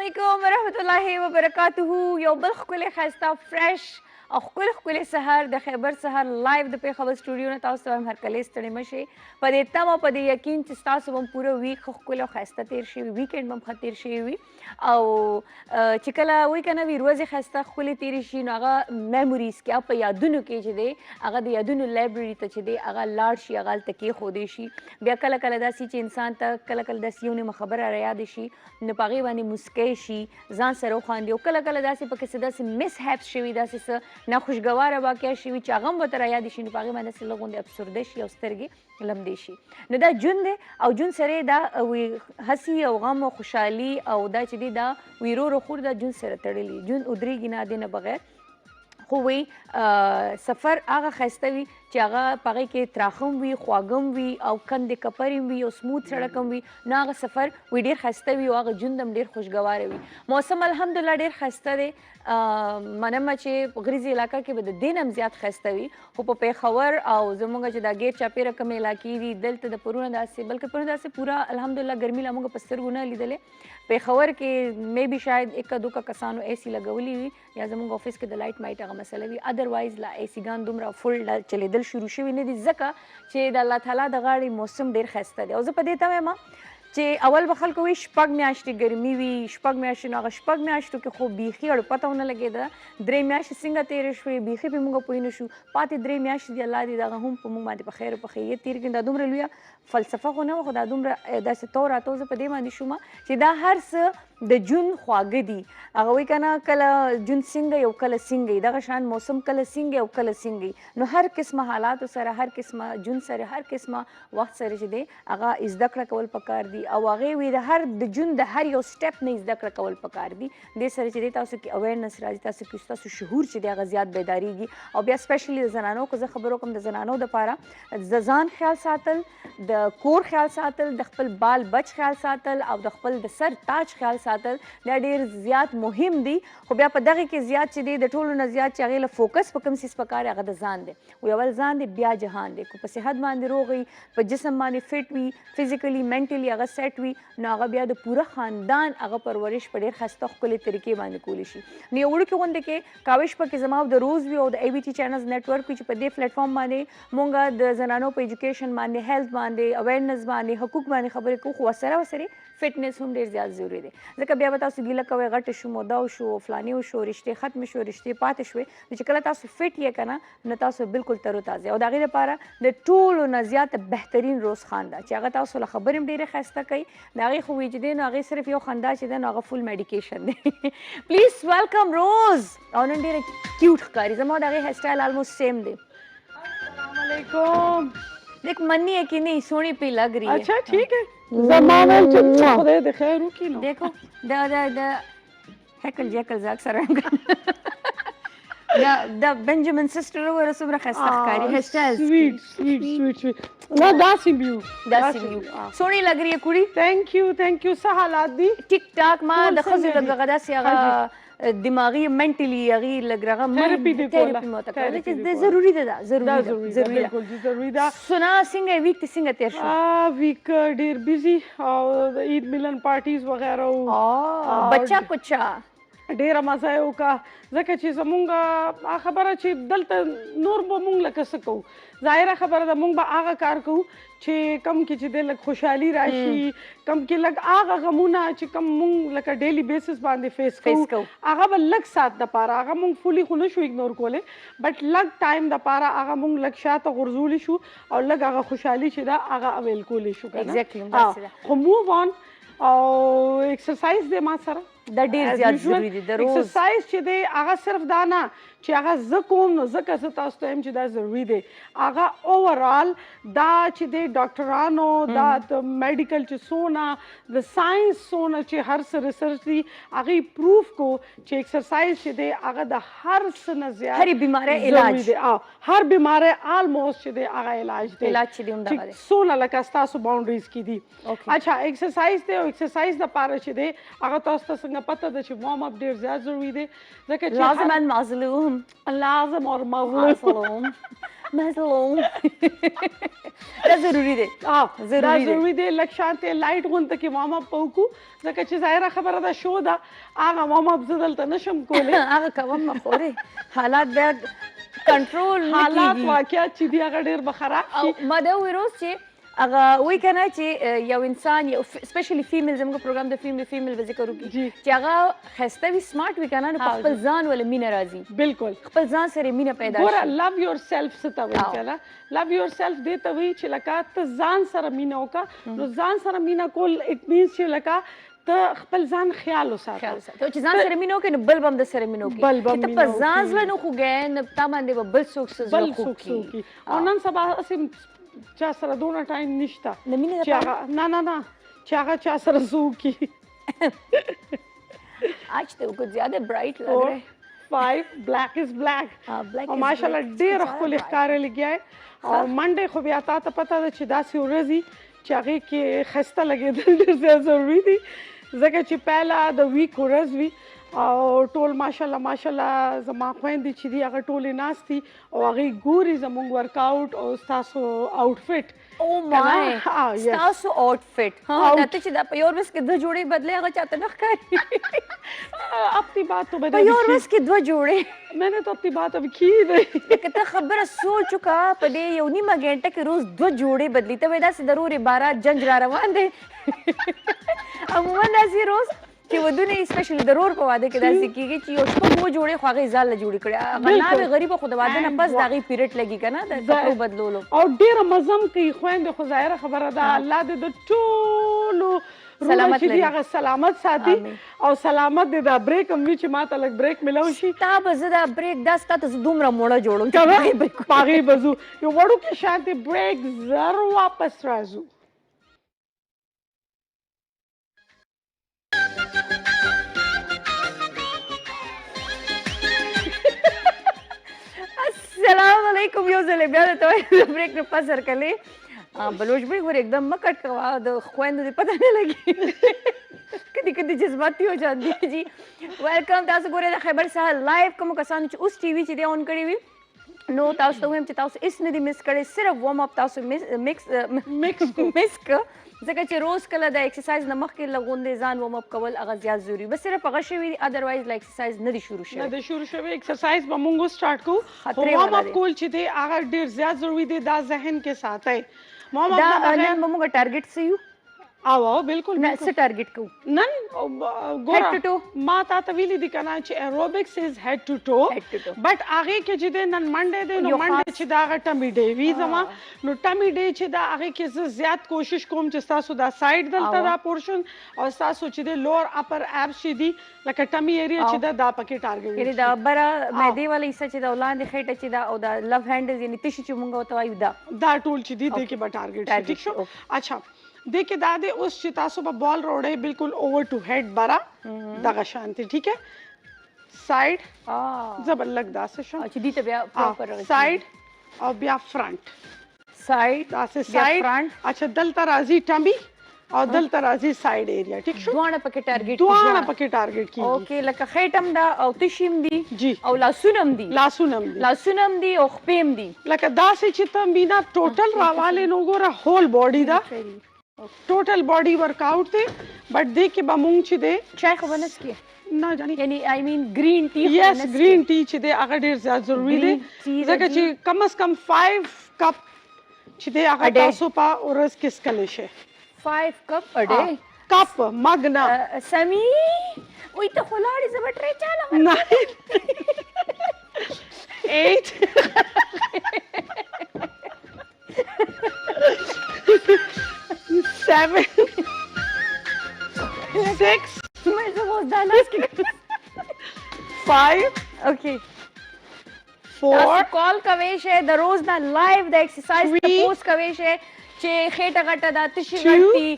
علیکم ورحمت الله وبرکاتہ. یو بل ښکلی ښایسته فرش او ښکلی سهار د خیبر سهار لایو د پیښور سټوډیو نه تاسو ته وایم هرکلی ستړي مه شئ. په دې تمه په دې یقین چې ستاسو به پوره ویک ښه ښکلی او ښایسته تېر شوي ویکینډ به هم ښه تېر شوي وي او چې کله وایي که نه وي ورځې ښایسته ښکلې تېرې شي نو هغه میموریز کې په یادونو کې چې دی هغه د یادونو لایبرري ته چې دی هغه لاړ شي هغه هلته کېښودی شي. بیا کله کله داسې چې انسان ته کله کله داسې یو نیمه خبره رایادې شي نو په هغې باندې مسکی شي ځان سره وخاندي او کله کله داسې پکې څه داسې مس هیپس شوي داسې څه ناخوشګواره واقعه شوي چې هغه هم ورته رایادې شي نو په هغې باندې داسې لږ غوندې افسرده شي او سترګې لمدې شي. نو دا ژوند دی او ژوند سره دا هسي او غم او خوشحالي او دا چې دی دا ویرو رخور دا ژوند سره تړلي ژوند ودرېږي نه دې نه بغیر خو وی سفر هغه ښایسته وي چې هغه په هغې کې تراخه هم وي خواږه هم وي او کندې کپر هم وي او سموت سړک هم وي نو هغه سفر وی ډېر ښایسته وي او هغه ژوند هم ډېر خوشګواره وي. موسم الحمدلله ډېر ښایسته دی منمه چې په غریزي علاقه کې به د دې نه هم زیات ښایسته وي خو په پیښور او زموږ چې دا ګیر چاپېره کومې علاقې دي دلته د پرونه داسې بلکې پرونه داسې پوره الحمدلله ګرمي لا موږ په سترګو نه لیدلې. پیښور کې مې بي شاید اکه دوکه کسانو اے سی لګولي وي یا زموږ آفس کې د لایټ مایټ هغه مسله وي ادروایز لا اے سی ګان دومره فل چلېدل شروع شوي نه دي ځکه چې د الله تعالی د غاړې موسم ډېر ښایسته دی او زه په دې تمه یم چې اول به خلکو وي شپږ میاشتې ګرمي وي شپږ میاشتې نو هغه شپږ میاشتو کې خو بیخي اړ پته ونه لګېده درې میاشتې څنګه تېرې شوې بیخي پې موږ پوه نه شو پاتې درې میاشتې دي الله دې دغه هم په موږ باندې په خیر او په خیریت تېر کړي. دا دومره لویه فلسفه خو نه وه خو دا دومره داسې تو راتو زه په دې باندې شوم چې دا هر څه د ژوند خواږه دي هغه وایي که نه کله ژوند څنګه یو کله څنګه وي دغه شان موسم کله څنګه او کله څنګه وي نو هر قسمه حالاتو سره هر قسمه ژوند سره هر قسمه وخت سره چې دی هغه زده کړه کول پکار دي او هغې وي د هر د ژوند د هر یو سټپ نه زده کړه کول پکار دي دې سره چې دی تاسو کې اویرنس راځي تاسو کې ستاسو شعور چې دی هغه زیات بیداریږي او بیا سپیشلي د زنانو که زه خبرو کوم د زنانو دپاره د ځان خیال ساتل د کور خیال ساتل د خپل بال بچ خیال ساتل او د خپل د سر تاج خیال ساتل دا ډېر زیات مهم دي خو بیا په دغې کې زیات چې دی د ټولو نه زیات چې هغې له فوکس په کوم څیز پکار هغه د ځان دی وی اول ځان دی بیا جهان دی که په صحت باندې روغ وي په جسم باندې فټ وي فزیکلی منټلی هغه سیټ وي نو هغه بیا د پوره خاندان هغه پرورش په ډېر ښایسته ښکلې طریقې باندې کولی شي. نو یو وړوکې غوندې کې کاوش پکې زما د روز وي او د ای بي ټي چینلز نیټورک وي چې په دې پلیټفارم باندې مونږ د زنانو په ایجوکیشن باندې هیلث باندې اویرنس باندې حقوق باندې خبرې کوو خو ورسره فټنس هم ډېر زیات ضروري دی ځکه بیا به تاسو ګیله کوئ غټه شو موده وشو فلاني وشو رشتې ختمې شو رشتې پاتې شوې نو چې کله تاسو فټ یې که نه نو تاسو بالکل ترو تازه او د هغې لپاره د ټولو نه زیاته بهترین روز خانده چې هغه تاسو له خبرې هم ډېرې ښایسته کوي د هغې خو وي چې دی نو هغې صرف یو خندا چې دی نو هغه فل میډیکیشن دی. پلیز ویلکم روز او نن ډېره کیوټ ښکاري زما د هغې هیر سټایل آلموسټ سیم دی. السلام علیکم. دیکھ منی ہے کہ نہیں سونی پی لگ رہی ہے. اچھا ٹھیک ہے زمانہ چلتا خدای دې خیر وکړي نو دیکھو دا هیکل جیکل زاک سره دا بنجامین سسټر وره څومره ښایسته ښکاري هیر سټایل سویټ نه داسې بیو سونی لگ رہی ہے کڑی. تھینک یو څه حالات دي ټیک ټاک ما د ښځو لږ هغه داسې هغه دماغي منټلی هغې لږ هغه تھراپي دې کوله چې ضروري ده ضروري ده ضروري ده. سنا څنګه ویک ته څنګه تېر شو؟ ویک ډېر بیزي او د عید ملن پارټیز وغیره بچا کچا ډېره مزه یې وکړه ځکه چې زمونږ خبره چې دلته نور به مونږ لکه څه کوو ظاهره خبره ده مونږ به هغه کار کوو چې کم کې چې دی لږ خوشحالي راشي کم کې لږ هغه غمونه چې کم مونږ لکه ډیلی بیسس باندې فیس کوو هغه به لږ سات دپاره هغه مونږ فولي خو نه شو اګنور کولی بټ لږ ټایم دپاره هغه مونږ لږ شاته غورځولی شو او لږ هغه خوشحالي چې ده هغه اویل کولی شو که نه خو موو آن او ایکسرسایز دی ما سره دا ډېر زیات ضروري دی د روز ایکسرسایز چې دی هغه صرف دا نه چې هغه زه کوم نو ځکه زه تاسو ته یم چې دا ضروري دی هغه اوورال دا چې دی ډاکټرانو دا د میډیکل چې څونه د ساینس څونه چې هر څه ریسرچ دي هغې پروف کو چې ایکسرسایز چې دی هغه د هر څه نه زیات هرې بیمارۍ علاج دی هر بیمارۍ آلموسټ چې دی هغه علاج دی چې څونه لکه ستاسو باونډریز کې دي. اچھا ایکسرسایز دی او ایکسرسایز دپاره چې دی هغه تاسو ته څنګه پته ده چې وارم اپ ډېر زیات ضروري دی ځکه چې لازم المظلوم لازم اور مظلوم مظلوم دا ضروري دی دا ضروري دی ضروري دی لږ شانته لایټ غونته کې وارم اپ وکړو ځکه چې ظاهره خبره ده شو ده هغه وارم اپ زه دلته نشم کولی هغه کوم خوري حالات بیا کنټرول نه حالات کیږي واقعیت چې دی هغه ډېر به خراب او شي ما دا ویروس چې هغه وایي که نه چې یو انسان یو سپیشلی فیمیل زموږ پروګرام د فیمیل به ذکر وکړي چې هغه ښایسته وي سمارټ وي که نه نو په خپل ځان ولې مینه راځي بالکل خپل ځان سره مینه پیدا ګوره شي لو یور سیلف څه ته وایي که نه لو یور سیلف دې ته وایي چې لکه ته ځان سره مینه وکړه نو ځان سره مینه کول اټ مینس چې لکه ته خپل ځان خیال وساته چې ځان سره مینه وکړې نو بل به هم د سره مینه وکړي چې ته په ځان زړه نه خوږې نو تا باندې به بل څوک څه زړه خوږ کړي او نن سبا هسې چا سره دونه ټایم نشته د مینې چې هغه نه چې هغه چا سره څه وکړي آج تو کچھ زیادہ برائٹ لگ رہا ہے 5 black is black او ماشاءالله ډېر ښکلي ښکارې لګیا او منډې خو بیا تا ته پته ده چې داسې ورځې چې هغې کې ښایسته لګېدل ډېر زیات ضروري دي ځکه چې پهله د ویک ورځ وي او ټول ماشاءالله زما خویندې چې دي هغه ټولې ناست دي او هغې ګوري زموږ ورکاوټ او ستاسو آوټفټ او مای ستاسو آوټفټ راته چې دا په یو ورځ کې دوه جوړې بدلې هغه چاته نه ښکاري اپنی بات تو په یو ورځ کې دوه جوړې میں نے تو اپنی بات ابھی کی نہیں که ته خبره سوچ وکړه په دې یو نیمه ګنټه کې روز دوه جوړې بدلي ته وایي داسې ضرور عبارات جنج را روان دی عموما داسې روز چې ودونه اسپیشلی د رور په واده کې داسې کېږي چې یو شپږ اووه جوړې خو هغې ځان له جوړې کړې هغه ناوې غریبه خو د واده نه پس د هغې پیریډ لګي که نه د کپړو بدلولو او ډېره مزم کوي خویندې خو ظاهره خبره ده الله دې د ټولو سلامت لري هغه سلامت ساتي او سلامت دې دا بریک هم وي چې ما ته لږ بریک ملو شي تا به زه دا بریک دا ستا ته زه دومره موړه جوړم په هغې به ځو یو وړوکې شانتې بریک زر واپس راځو السلام علیکم یو ځل بیا درته وایم د بریک نه پس هرکلې بلوچ بھائی ور एकदम مه کټ کوه د خویندو دې پته نه لګي کدی کدی جذباتي हो जाती है जी ویلکم تاسو ګورئ د خیبر سهار لایو کوم کسانو چې اوس ټي وي چې دی اون کړی وي نو تاسو ته وایم چې تاسو هیڅ نه دي مس کړی صرف وارم اپ تاسو مس که ځکه چې روز کله د ایکسرسایز نه مخکې لږ ځان وارم اپ کول هغه زیات ضروري بس صرف هغه شوي ادروایز لا ایکسرسایز نه دي شروع شوی نه دی شروع شوی ایکسرسایز به مونږ سٹارټ کوو خو وارم اپ کول چې دی هغه ډېر زیات ضروري دی دا ذهن کې ساتئ دا نن به موږ ټارګټ څه یو او بالکل نه څه ټارګټ کوو نن ګوره ما تا ته ویلي دي که نه چې ایروبکس از هیډ ټو ټو بټ هغې کې چې دی نن منډی دی نو منډی چې دا هغه ټمي ډی وي زما نو ټمي ډی چې دا هغې کې زه زیات کوشش کوم چې ستاسو دا سایډ دلته دا پورشن او ستاسو چې دی لور اپر ایپس چې دي لکه ټمي ایریا چې دا پکې ټارګټ یعنې د بره معدې والا حصه چې د ولاندې خېټه چې دا او د لف هینډز یعنې تشي چې مونږ ورته وایو دا ټول چې دي دې کې به ټارګټ شي ټیک شو اچھا دې کې دا دی اوس چې تاسو به بال روړئ بالکل اوور ټو هیډ برا دغه شانتي ټیک ہے سایډ زه به لږ داسې شم چې دې ته بیا پراپر سایډ او بیا فرنٹ سایډ داسې سایډ اچھا دلته راځي ټمي او دلته راځي سایډ ایریا ټیک شو دواړه پکې ټارګټ کیږي اوکې لکه خېټم دا او تشیم دي جی او لاسونم دي او خپېم دي لکه داسې چې ته مینا ټوټل راواله نو ګوره هول باډي دا ټوټل باډي ورک آؤٹ دی بٹ دې کې به مونږ چې دی چای خو بنس کې نه جانی یعنی آی مین گرین ټی یس گرین ټی چې دی هغه ډېر زیات ضروری دی ځکه چې کم از کم 5 کپ چې دی هغه تاسو په ورځ کې څښلی شئ 5 کپ ا ډے کپ مګ نه سمی وای ته خو لاړې زه به ټرې چاله 8 7 6 मैं तो बहुत डालस के 5 ओके 4 कॉल कवेश है द रोज ना live the exercise the post कवेश है چې خېټه غټه ده تشي غټي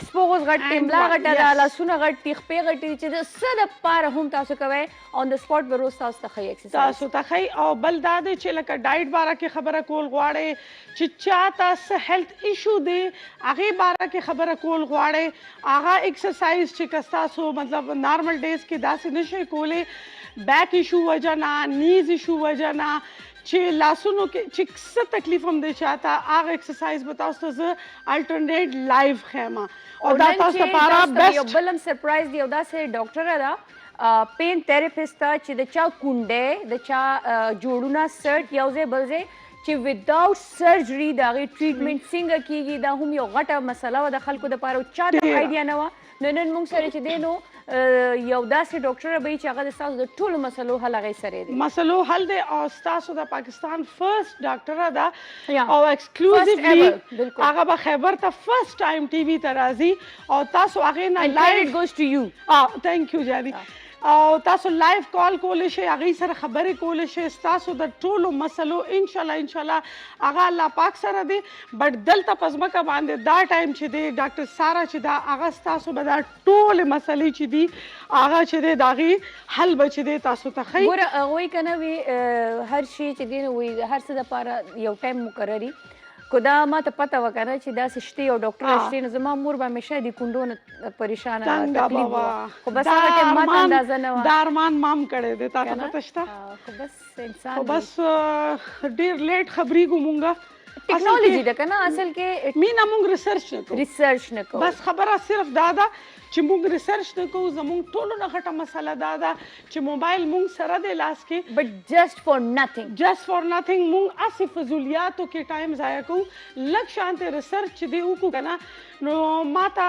سپوغز غټي ملا غټه ده لاسونه غټي خپې غټي چې د څه دپاره هم تاسو کوئ آن د سپاټ به روز تاسو ته ښایي ایکسرسایز تاسو ته ښایي او بل دا دی چې لکه ډایټ باره کې خبره کول غواړئ چې چاته څه هیلث ایشو دی هغې باره کې خبره کول غواړئ هغه ایکسرسایز چې که ستاسو مطلب نارمل ډیز کې داسې نشئ کولی بیک ایشو وجه نه نیز ایشو وجه نه چې لاسونو کې چې څه تکلیف هم دی چاته هغه ایکسرسایز به تاسو ته زه الټرنیټ لایف ښیم او دا تاسو لپاره یو بیسټ. بل هم سرپرایز دی او داسې ډاکټره ده پین تھراپیسټ ته چې د چا کونډې د چا جوړونه سرټ یو ځای بل ځای چې وداوټ سرجري د هغې ټریټمنټ څنګه کیږي دا هم یو غټه مسله وه د خلکو دپاره او چا ته آیډیا نه وه. نن موږ سره چې دی نو یو داسې ډاکټره به وي چې هغه د ستاسو د ټولو مسلو حل هغې سره دی. مسلو حل دی او ستاسو د پاکستان فرست ډاکټره ده یا او ایکسکلوزیولی بالکل هغه به خیبر ته فرست ټایم ټي وي ته راځي او تاسو هغې نه And لایو credit goes to you. تھینک یو جاني او تاسو لایو کال کولی شئ هغې سره خبرې کولی شئ ستاسو د ټولو مسلو انشاءالله هغه الله پاک سره دی. بټ دلته په ځمکه باندې دا ټایم چې دی ډاکټر سارا چې دا هغه ستاسو به دا ټولې مسلې چې دي هغه چې دی د هغې حل به چې دی تاسو ته ښیي. ګوره هغوی که نه وي هر شي چې دی نو وایي هر څه دپاره یو ټایم مقرري کو دا ما ته پته وه که نه چې داسې شتې یو ډاکټره شتې نو زما مور به همیشه د کونډو نه پریشانه تکلیف وه خو بس هغه ټایم ما ته اندازه نه وه. دا ارمان مام کړی دی تا ته پته شته خو بس انسان خو بس ډېر لیټ خبرېږو مونږه ټیکنالوژي ده که نه اصل کې مینا مونږ ریسرچ نه کوو ریسرچ نه کوو. بس خبره صرف دا ده چې مونږ ریسرچ نه کوو. زمونږ ټولو نه غټه مسله دا ده چې موبایل مونږ سره دی لاس کې بټ جسٹ فار نثینګ جسٹ فار نثینګ مونږ هسې فضولیاتو کې ټایم ضایع کوو. لږ شانته ریسرچ چې دی وکړو که نه نو ما ته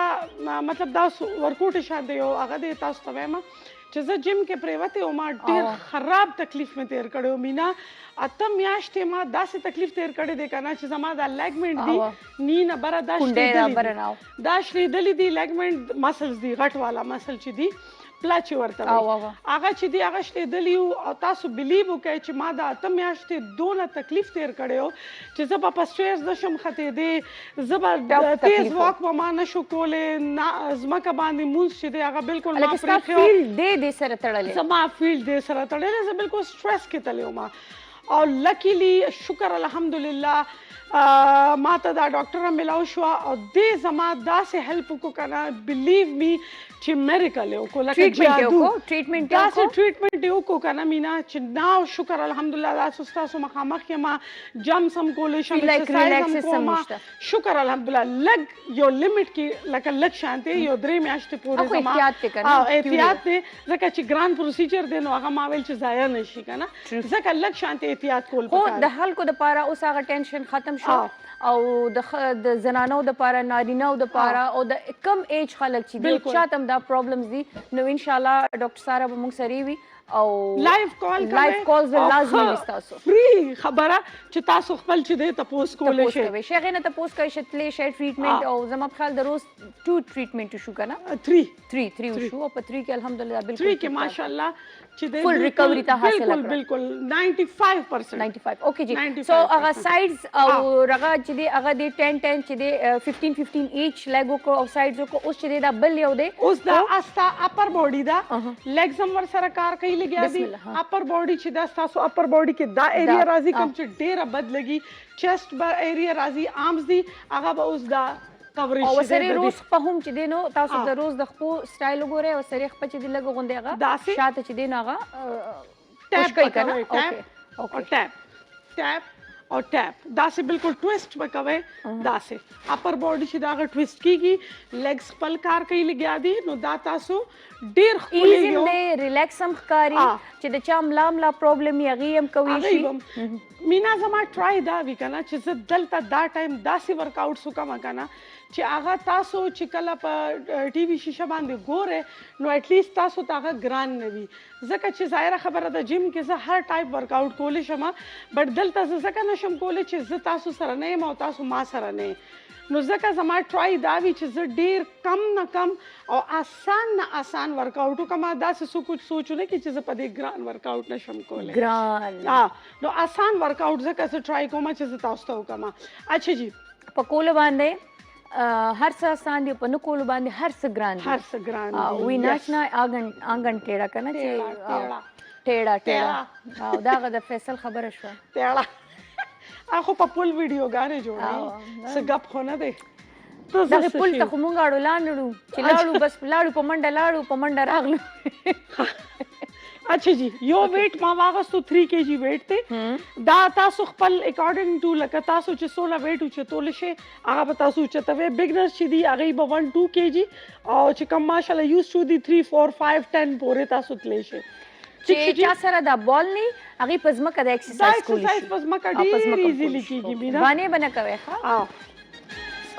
مطلب دا ورکوټې شانته یو هغه دی تاسو ته وایم چې زه جیم کې پریوتې وم ما ډېر خراب تکلیف مې تیر کړی و مینا 8 میاشتې ما داسې تکلیف تیر کړی دی که نه چې زما دا لیګمنټ دي نی نه بره دا شلېدلي دي لیګمنټ مسلز دي غټ والا مسل چې دي پلاچې ورته وایي هغه چې دی هغه شلېدلي وو او تاسو بلیو وکئ چې ما دا 8 میاشتې دونه تکلیف تیر کړی و چې زه به په سټیرز نشم ختېدی زه به تیز واک به ما نشو کولی ځمکه باندې مونځ چې دی هغه بالکل ما پرېښی فیلډ دی دې سره تړلی زما فیلډ دې سره تړلی زه بالکل سټرس کې تللی وم او لکیلی شکر الحمدلله ما ته دا ډاکټره ملاو شوه او دې زما داسې هیلپ وکړو که نه بلیو می چې میریکل یې وکړو لکه جادو داسې ټریټمنټ یې وکړو که نه مینا چې ناو شکر الحمدلله داسې ستاسو مخامخ یم جمپس هم کولی شم ایکسرسایز هم کوم شکر الحمدلله لږ یو لیمټ کې لکه لږ شانتې یو 3 میاشتې پورې زما احتیاط دی ځکه چې ګران پروسیجر دی نو هغه ما ویل چې ضایع نه شي که نه ځکه لږ شانتې احتیاط کول خو د خلکو دپاره اوس هغه ټینشن ختم شو او د زنانو دپاره نارینهو دپاره او د کم ایج خلک چې دي چاته هم دا پرابلمز دي نو انشاءالله ډاکټر سارا به موږ سره وي او لایف کالز لازمي وي ستاسو فری خبره چې تاسو خپل چې دی تپوس کولی شئ هغې نه تپوس کوئ شئ تللی شئ ټریټمنټ او زما په خیال د روز 2 ټریټمنټ وشو که نه 3 وشو او په 3 کې الحمدلله بالکل 3 کې ماشاءالله چې دی فل ریکوري ته حاصله کړه بالکل 95% اوکې جی سو هغه سایډز او هغه چې دی هغه دی 10 چې دی 15 ایچ لیګ وکړو او سایډز وکړو اوس چې دی دا بل یو دی اوس دا استا اپر باډي دا لیګز هم ورسره کار کوي لګیا دي اپر باډي چې دا تاسو اپر باډي کې دا ایریا راځي کوم چې ډیره بد لګي چیسټ بر ایریا راځي آرمز دي هغه به اوس دا کوریج او سره روز په هم چې دی نو تاسو د روز د خپو سټایل وګورئ او سره خپه چې دی لږ غوندې هغه شاته چې دی نو هغه ټیپ کوي که نه ټیپ او ټیپ داسې بالکل ټویسټ به کوئ داسې اپر باډي چې دا هغه ټویسټ کېږي لیګز خپل کار کوي لګیا دي نو دا تاسو ډېر ښکلی دی ریلیکس هم ښکاري چې د چا ملا پرابلم یې هغې هم کوي شي مینا زما ټرای دا وي که نه چې زه دلته دا ټایم داسې ورکاوټس وکړم که نه چې هغه تاسو چې کله په ټي وي شیشه باندې ګورئ نو اټلیسټ تاسو ته هغه ګران نه وي ځکه چې ظاهره خبره ده جیم کې زه هر ټایپ ورکاوټ کولی شم بټ دلته زه ځکه نشم کولی چې زه تاسو سره نه یم او تاسو ما سره نه نو ځکه زما ټرای دا وي چې زه ډېر کم نه کم او آسان نه آسان ورکاوټ وکړم داسې څوک سوچ نه کړي چې زه په دې ګران ورکاوټ نشم کولی نو آسان ورکاوټ ځکه زه ټرای کوم چې زه تاسو ته وکړم اچھا جی په کولو باندې هر څه آسان دی په نه کولو باندې هر څه ګران دی وی ناشنا آنګن ټیړه که نه چې ټیړه او دا هغه د فیصل خبره شوه ټیړه خو په پل ویډیوګانې جوړوي څه ګپ خو نه دی دغې پل ته خو مونږ اړو لاړو چې لاړو بس لاړو په منډه راغلو اچھا جی یو ویټ ما واغستو 3 kg ویټ ته دا تاسو خپل اکارډنګ ټو لکه تاسو چې سوله ویټ اوچتول شي هغه به تاسو اوچتوي بګنرز چې دي هغه به 1-2 kg او چې کوم ماشاءالله یوز ټو دي 3-4-5-10 پورې تاسو تللی شي چې چا سره دا بال نه هغه پزماکه د ایکسرسایز کولی شي پزماکه ډیر ایزیلی کیږي مینا باندې بنه کوي ها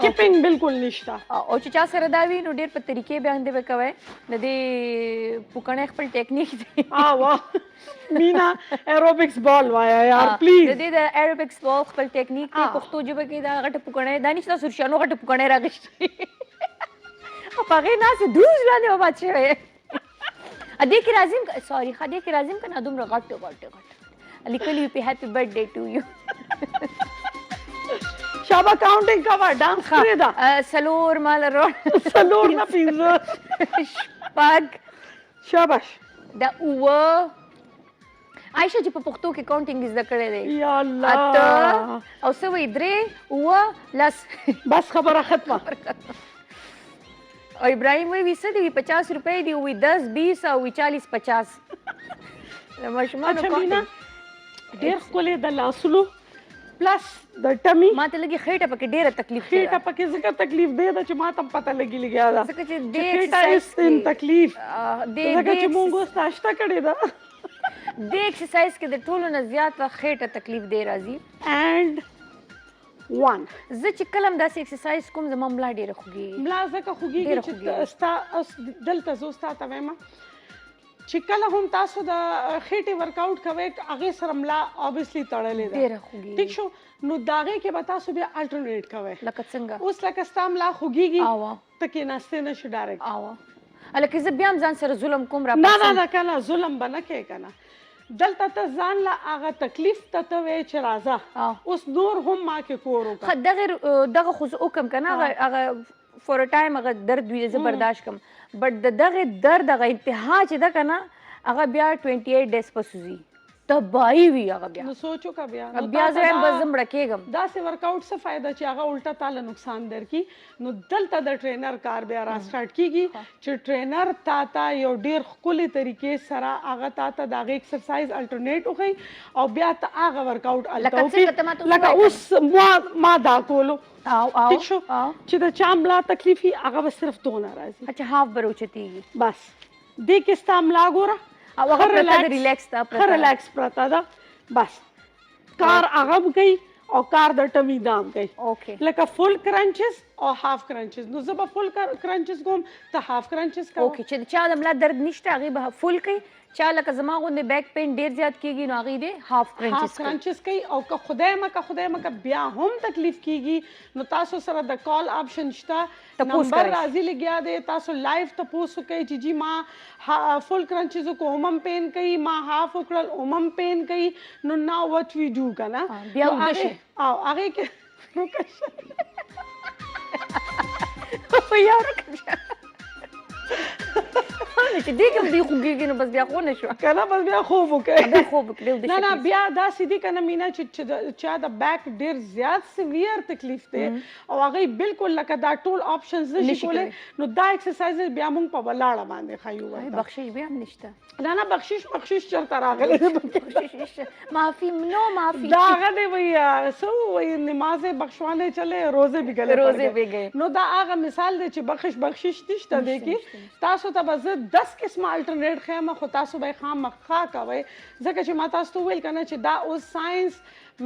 سکیپینګ بالکل نشته او چې چا سره دا وی نو ډیر په طریقې باندې وکوي د دې پوکڼې خپل ټیکنیک دی واه مینا ایروبکس بال وایا یار پلیز د دې د ایروبکس بال خپل ټیکنیک دی پښتو ژبه کې دا غټه پوکڼې دا نشته سرشانو غټه پوکڼې راغشتي او هغه ناس دوز لاندې وبچي وي ا دې کې راځم سوري خدای کې راځم کنه دومره غټ لیکلی په هپی برثډے ټو یو شابه کاونټینګ کا ډانس کړی دا سلور مال رو سلور نه پینځه پاګ شاباش دا او عائشہ چې په پښتو کې کاونټینګ زده کړی دی یا الله او څه وی درې او لس بس خبره ختمه او ابراهیم وی وسه دی 50 روپے دی وی 10 20 او 40 50 ماشومان اچھا مینا ډیر خولې د لاسلو پلس د ټمی ما ته لګي خېټه پکې ډیره تکلیف خېټه پکې څه تکلیف دی دا چې ما ته پته لګي لګیا دا څه چې دې ایکسرسایز تکلیف دې چې موږ ستاشته کړی دا دې ایکسرسایز کې د ټولو نه زیات خېټه تکلیف دی راځي and 1 زه چې کلم داسې ایکسرسایز کوم زما ملا ډیره خوږي ملا ځکه خوږي چې ستا اوس دلته زو ستا ته وایم چې کله هم تاسو د خېټې ورک آوټ کوئ هغه سره ملا obviously تړلې ده ډیره خوږي ٹھیک شو نو داغه کې به تاسو بیا الټرنیټ کوئ لکه څنګه اوس لکه ستا ملا خوږيږي اوا تکې ناشته نشي ډایرکټ اوا الکه زه بیا ځان سره ظلم کوم را نه کنه ظلم بنه کې کنه دلته ته ځان لا هغه تکلیف ته وې چې راځه اوس نور هم ما کې کورو کا دغه خو حکم کنه هغه فور ا ټایم هغه درد وی زه برداشت کم بٹ دغه درد هغه انتها چې دا کنه هغه بیا 28 ډیز پسوزي تبای وی هغه بیا نو سوچو کا بیا زه بزم رکېګم دا سه ورک آوټ څه فائدہ چې هغه الټا تعالی نقصان درکې نو دلته د ټرینر کار بیا را سٹارټ کیږي چې ټرینر تا یو ډیر خولي طریقې سره هغه تا د ایکسرسایز الټرنیټ وخی او بیا ته هغه ورک آوټ الټا لکه اوس ما دا کولو ٹھیک شو چې د چاملا تکلیفي هغه صرف دونه راځي اچھا هاف بروچتیږي بس دې کې ستاملا ګوره او هغه پرتا ریلیکس تا پرتا دا بس کار هغه کوي او کار د ټمی دام کوي اوکے لکه فل کرنچز او هاف کرنچز نو زه به فل کرنچز کوم ته هاف کرنچز کوم اوکے چې چا د ملا درد نشته هغه به فل کوي چا لکه زما غوندې بیک پین ډیر زیات کیږي نو هغه دې هاف کرنچز کوي او که خدای مکه بیا هم تکلیف کیږي نو تاسو سره د کال آپشن شته نمبر راځي لګیا دی تاسو لایو ته پوسو کوي چې جی ما فل کرنچز کو هم پین کوي ما هاف وکړل هم پین کوي نو ناو وات وی ډو کنه بیا وګشه او هغه کې وګشه یار چې دې کوم دی خوږیږي نو بس بیا خو نه شو کنه بس بیا خوب وکړي بیا خوب وکړي نه بیا دا سیدی کنه مینا چې چا د بیک ډیر زیات سیویر تکلیف دی او هغه بالکل لکه دا ټول آپشنز نشي کولای نو دا ایکسرسایز بیا موږ په ولاړه باندې خایو بخشش بیا هم نشته نه بخشش چرته راغلی معافی نو معافی دا هغه وی سو وی نماز بخشوانے چلے روزے بھی گئے نو دا هغه مثال دی چې بخشش نشته دی کې تاسو ته بس 10 قسمه الټرنیټ خیمه خو تاسو به خامخا کوي ځکه چې ما تاسو ته ویل کنه چې دا اوس ساينس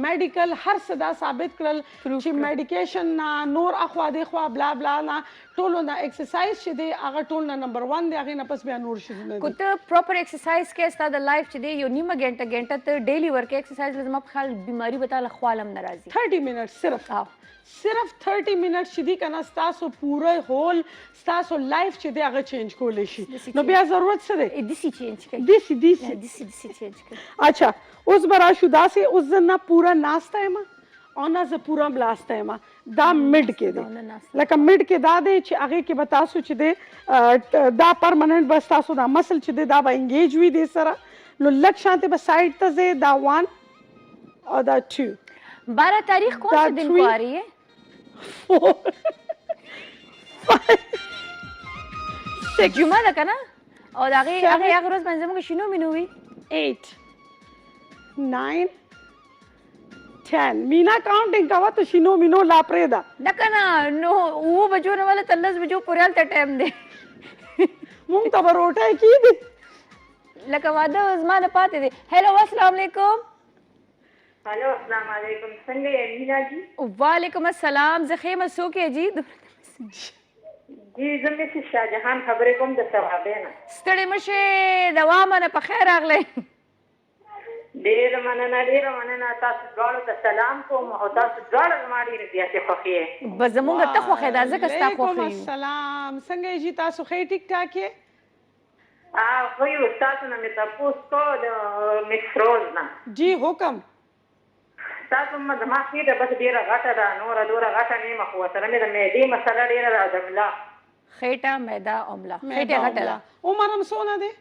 میډیکل هر څه دا ثابت کړل چې میډیکیشن نه نور اخوا دی خو بلا بلا نه ټولو نه ایکسرسایز چې دی هغه ټول نه نمبر 1 دی هغه نه پس بیا نور شي نه کو ته پراپر ایکسرسایز کې ستاسو د لایف چې دی یو نیمه غنټه ته ډیلی ورک ایکسرسایز لازم په خال بیماری بتاله خوالم ناراضي 30 منټ صرف 30 منټ چې دی کنه تاسو پوره هول تاسو لایف چې دی هغه چینج کولای شي نو بیا ضرورت څه دی دیسی چینج کوي دیسی چینج کوي اچھا اوس برا شو داسې اوس نه پورا ناشته ما او نه ز پورا بلاسته ما دا مډ کې دی لکه مډ کې دا دی چې هغه کې به تاسو چې دی دا پرمننت بس تاسو دا مسل چې دی دا به انګیج وي دی سره نو لک شانته به سایډ ته زه دا 1 او دا 2 12 तारीख कौन से दिन को आ रही है 4 5 जुमा का ना او هغه روز باندې زموږ شنو مینو وي 8 9 10 مینا کاونټینګ کوا ته شینو مینو لا پرېدا دا کنه نو و بجو نه ولا 13 بجو پورې ته ټایم دی مونږ ته روټه کی دي لکه واده زمانه پاتې دی هلو السلام علیکم हेलो अस्सलाम वालेकुम څنګه یې مینا جی وعلیکم السلام زه خیمه سوکې جی جی زمې چې شاهجهان خبرې کوم د ثوابینا ستړي مشه دوامه نه په خیر راغلی ډېر مننه تاسو ډاړو ته سلام کوم او تاسو ډاړو ما ډېر زیاتې خوښې بس زمونږ ته خوښې ده ځکه ستا خوښې وعلیکم السلام څنګه یې جی تاسو خې ټیک ټاک یې خو یو تاسو نه مې تاسو کو د مکس روز نه جی حکم تاسو ما خې ده بس ډېره غټه ده نوره دوره غټه نه مخ وسره مې د مېدې مسله ډېره ده د ملا خېټه میدا عمله خېټه غټه ده عمر هم څونه دی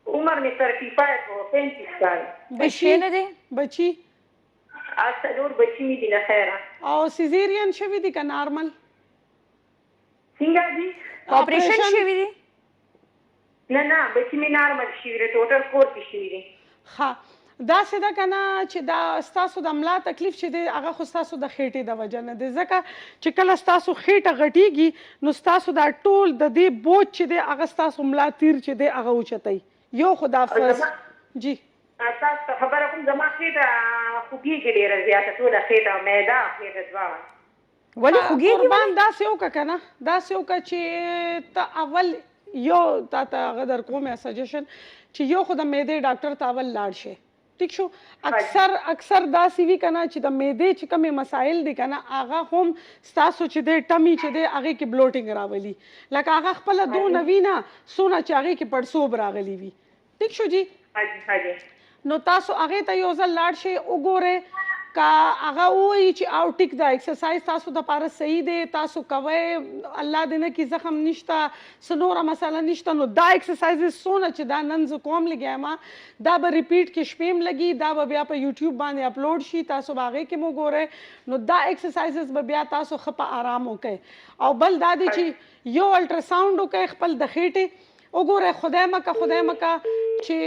عمر مې 35 او 35 کال بچی نه دی بچی څلور بچی مې دي له خیره او سیزیرین شوی دی که نارمل څنګه دي اپریشن شوی دی نه بچی مې نارمل شوی دی ټوټل کور کې شوی دی ها دا څه ده که نه چې دا ستاسو د ملا تکلیف چې دی هغه خو ستاسو د خېټې د وجه نه دی ځکه چې کله ستاسو خېټه غټېږي نو ستاسو دا ټول د دې بوج چې دی هغه ستاسو ملا تیر چې دی هغه اوچتوي یو خو دا جی تاسو خبره کوم زما خېټه خوږېږي ډېره زیاته ټوله خېټه معده خېټه دواړه ولې خوږېږي قربان داسې وکړه که نه داسې وکړه چې ته اول یو تا ته هغه در کوم سجیشن چې یو خو د معدې ډاکټر ته اول لاړ شي ټیک شو اکثر داسې وي که نه چې د معدې چې کومې مسایل دي که نه هغه هم ستاسو چې دی ټمي چې دی هغې کې بلوټینګ راولي لکه هغه خپله دونه وي نه څونه چې هغې کې پړسوب راغلی وي ټیک شو جی نو تاسو هغې ته یو ځل لاړ شئ وګورئ که هغه ووایي چې او ټیک ده ایکسرسایز تاسو دپاره صحیح دی تاسو کوئ الله دې نه کړي زخم نشته څه نوره مسله نشته نو دا ایکسرسایزز څونه چې دا نن زه کوم لګیا یم دا به ریپیټ کې شپې هم لګي دا به بیا په یوټیوب باندې اپلوډ شي تاسو به هغې کې مو ګورئ نو دا ایکسرسایزز به بیا تاسو ښه په آرام وکئ او بل دا دی چې یو الټراساونډ وکئ خپل د خېټې وګورئ خدای مکه چې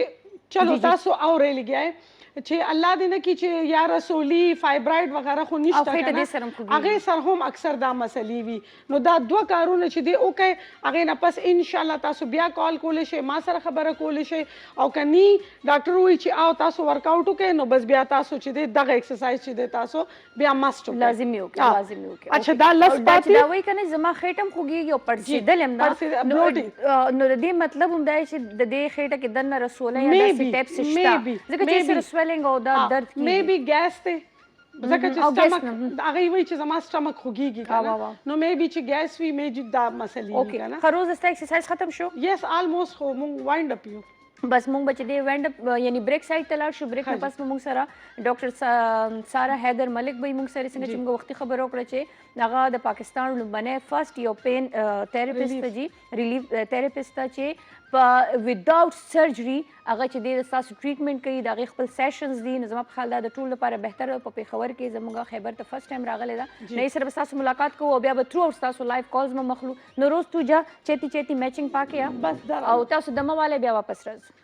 چلو تاسو اورئ لګیای چې الله دې نه کړي چې یا رسولي فایبراید وغیره خو نشته هغې سره هم اکثر دا مسلې وي نو دا دوه کارونه چې دی وکئ هغې نه پس انشاءالله تاسو بیا کال کولی شئ ما سره خبره کولی شئ او که نی ډاکټر وایي چې او تاسو ورکاوټ وکئ نو بس بیا تاسو چې دی دغه ایکسرسایز چې دی تاسو بیا مست وکئ لازمي وکړئ اچھا دا لس پاتې دا وایي که نه زما خېټه هم خوږېږي او پړسېدل هم نه نو د دې مطلب هم دا چې د دې خېټه کې دننه رسولی یا داسې ټیپ څه شته ځکه چې سره سویلنګ او دا درد مې بي ګیس دی ځکه چې سټمک هغه وایي چې زما سټمک خوږېږي که نه نو مې بي چې ګیس وي مې دا مسلې وي که نه ښه روز ستا ایکسرسایز ختم شو یس آلموسټ خو مونږ وایند اپ یو بس مونږ به چې دی وینډ یعنی بریک سایډ ته لاړ شو بریک نه پس مونږ سره ډاکټر سارا حیدر ملک به مونږ سره څنګه چې موږ وختي خبر وکړه چې هغه د پاکستان لومبنی فرست یو پین تھراپسټ جی ریلیف تھراپسټ چې په وداوت سرجري هغه چې دی ستاسو ټریټمنټ کوي د هغې خپل سیشنز دي نو زما په خیال دا د ټولو لپاره بهتره په پېښور کې زموږ خیبر ته فرست ټایم راغلی ده نو یې سره به ستاسو ملاقات کوو او بیا به تھرو آؤٹ ستاسو لایف کالز به مخلو نو روز تو جا چیتی میچنګ پاکې بس او تاسو دمه والی بیا واپس راځو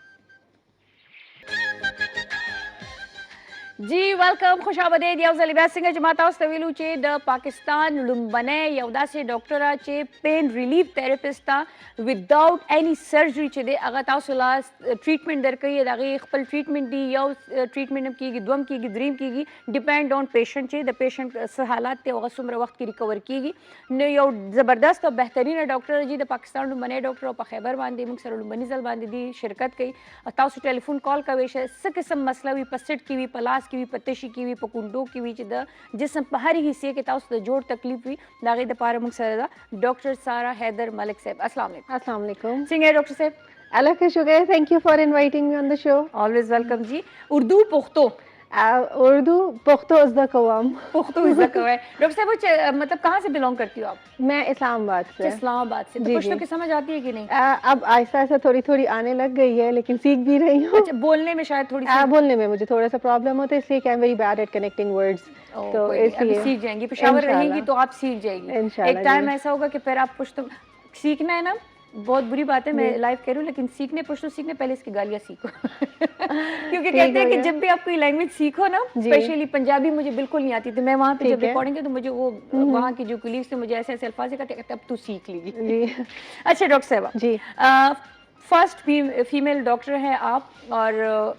جی ویلکم خوش آمدید یو ځل بیا څنګه چې ما تاسو ته ویلو چې د پاکستان لومبنی یو داسې ډاکټره چې پین ریلیف تھراپسټ ده وداوټ اینی سرجري چې دی هغه تاسو لا ټریټمنټ درکوي د هغې خپل ټریټمنټ دی یو ټریټمنټ هم کېږي دوم کېږي دریم کېږي ډیپینډ آن پیشنټ چې د پیشنټ څه حالات دی هغه څومره وخت کې ریکور کېږي نو یو زبردست او بهترینه ډاکټره جي د پاکستان لومبنی ډاکټر او په خیبر باندې موږ سره لومبني ځل باندې دی شرکت کوي تاسو ټلیفون کال کوئ څه قسم مسله وي په سټ کې وي په لاس کې وي په تشي کې وي په کونډو کې وي چې د جسم په هر حصے کې تاسو د جوړ تکلیف وي د هغې دپاره موږ سره ده ډاکټر سارا حیدر ملک صاحب السلام علیکم السلام علیکم څنګه یې ډاکټر صاحب اللہ کا شکر ہے تھینک یو فار انوائٹنگ می آن دا شو آلویز ویلکم جی اردو پختو اردو پختو ازدا کوام پختو ازدا کوام ڈاکٹر صاحب مطلب کہاں سے بلونگ کرتی ہو آپ میں اسلام آباد سے اسلام آباد سے تو پشتو کی سمجھ آتی ہے کہ نہیں اب آہستہ آہستہ تھوڑی تھوڑی آنے لگ گئی ہے لیکن سیکھ بھی رہی ہوں بولنے میں شاید تھوڑی بولنے میں مجھے تھوڑا سا پرابلم ہوتا ہے اس لیے کہ آئی ایم ویری بیڈ ایٹ کنیکٹنگ ورڈز تو اس لیے سیکھ جائیں گی پشاور رہیں گی تو آپ سیکھ جائیں گی ایک ٹائم ایسا ہوگا کہ پھر آپ پشتو سیکھنا ہے نا बहुत बुरी बात है, मैं लाइव कह रही हूँ, लेकिन सीखने पश्तो सीखने पहले इसकी गालियाँ सीखो क्योंकि कहते हैं कि जब भी आप कोई लैंग्वेज सीखो ना, स्पेशली पंजाबी मुझे बिल्कुल नहीं आती थी, मैं वहाँ पे जब रिकॉर्डिंग की तो मुझे वो वहाँ की जो कुलीग से मुझे ऐसे ऐसे अल्फाज कहते अब तू सीख लीजिए। अच्छा डॉक्टर साहबा जी, फर्स्ट फीमेल डॉक्टर हैं आप, और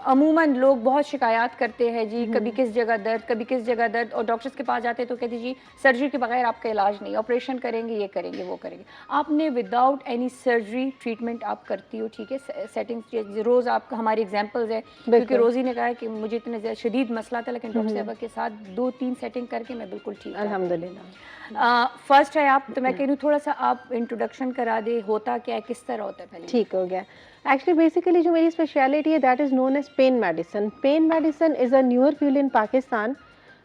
अमूमन लोग बहुत शिकायत करते हैं जी, कभी किस जगह दर्द, कभी किस जगह दर्द, और डॉक्टर्स के पास जाते हैं तो कहते जी सर्जरी के बगैर आपका इलाज नहीं, ऑपरेशन करेंगे, ये करेंगे, वो करेंगे। आपने विदाउट एनी सर्जरी ट्रीटमेंट आप करती हो, ठीक है, सेटिंग्स रोज़ आप हमारी एग्जाम्पल्स है, क्योंकि रोज़ी ने कहा है कि मुझे इतने ज़्यादा शदीद मसला था, लेकिन डॉक्टर साहबा के साथ 2-3 सेटिंग करके मैं बिल्कुल ठीक, अल्हम्दुलिल्लाह। फर्स्ट है आप, तो मैं कह रही हूँ थोड़ा सा आप इंट्रोडक्शन करा दे, होता क्या है, किस तरह होता है पहले। ठीक हो गया। एक्चुअली बेसिकली जो मेरी स्पेशलिटी है that is known as pain medicine. Pain medicine is a newer field in Pakistan.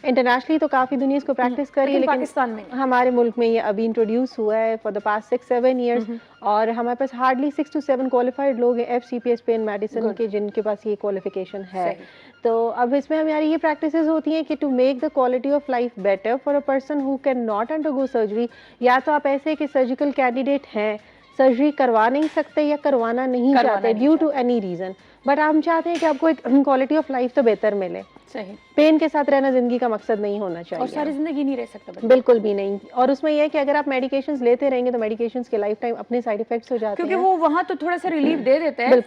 Internationally तो काफ़ी दुनिया इसको प्रैक्टिस करी है, लेकिन पाकिस्तान में हमारे मुल्क में ये अभी इंट्रोड्यूस हुआ है फॉर द पास्ट 6-7 ईयर्स, और हमारे पास हार्डली 6 to 7 क्वालिफाइड लोग हैं FCPS पेन मेडिसिन के जिनके पास ये क्वालिफिकेशन है। तो अब इसमें हमारी ये प्रैक्टिसेस होती हैं कि to make the quality of life better for a person who can not undergo surgery, या तो आप ऐसे कि सर्जिकल कैंडिडेट हैं, सर्जरी करवा नहीं सकते या करवाना नहीं चाहते due to any reason, but हम चाहते हैं कि आपको एक क्वालिटी ऑफ लाइफ तो बेहतर मिले। सही, पेन के साथ रहना जिंदगी का मकसद नहीं होना चाहिए, और सारी जिंदगी नहीं रह सकता, बिल्कुल भी नहीं। और उसमें यह है कि अगर आप मेडिकेशंस लेते रहेंगे तो मेडिकेशंस के लाइफ टाइम अपने साइड इफेक्ट्स हो जाते हैं, क्योंकि वो वहाँ तो थोड़ा सा रिलीफ दे देता है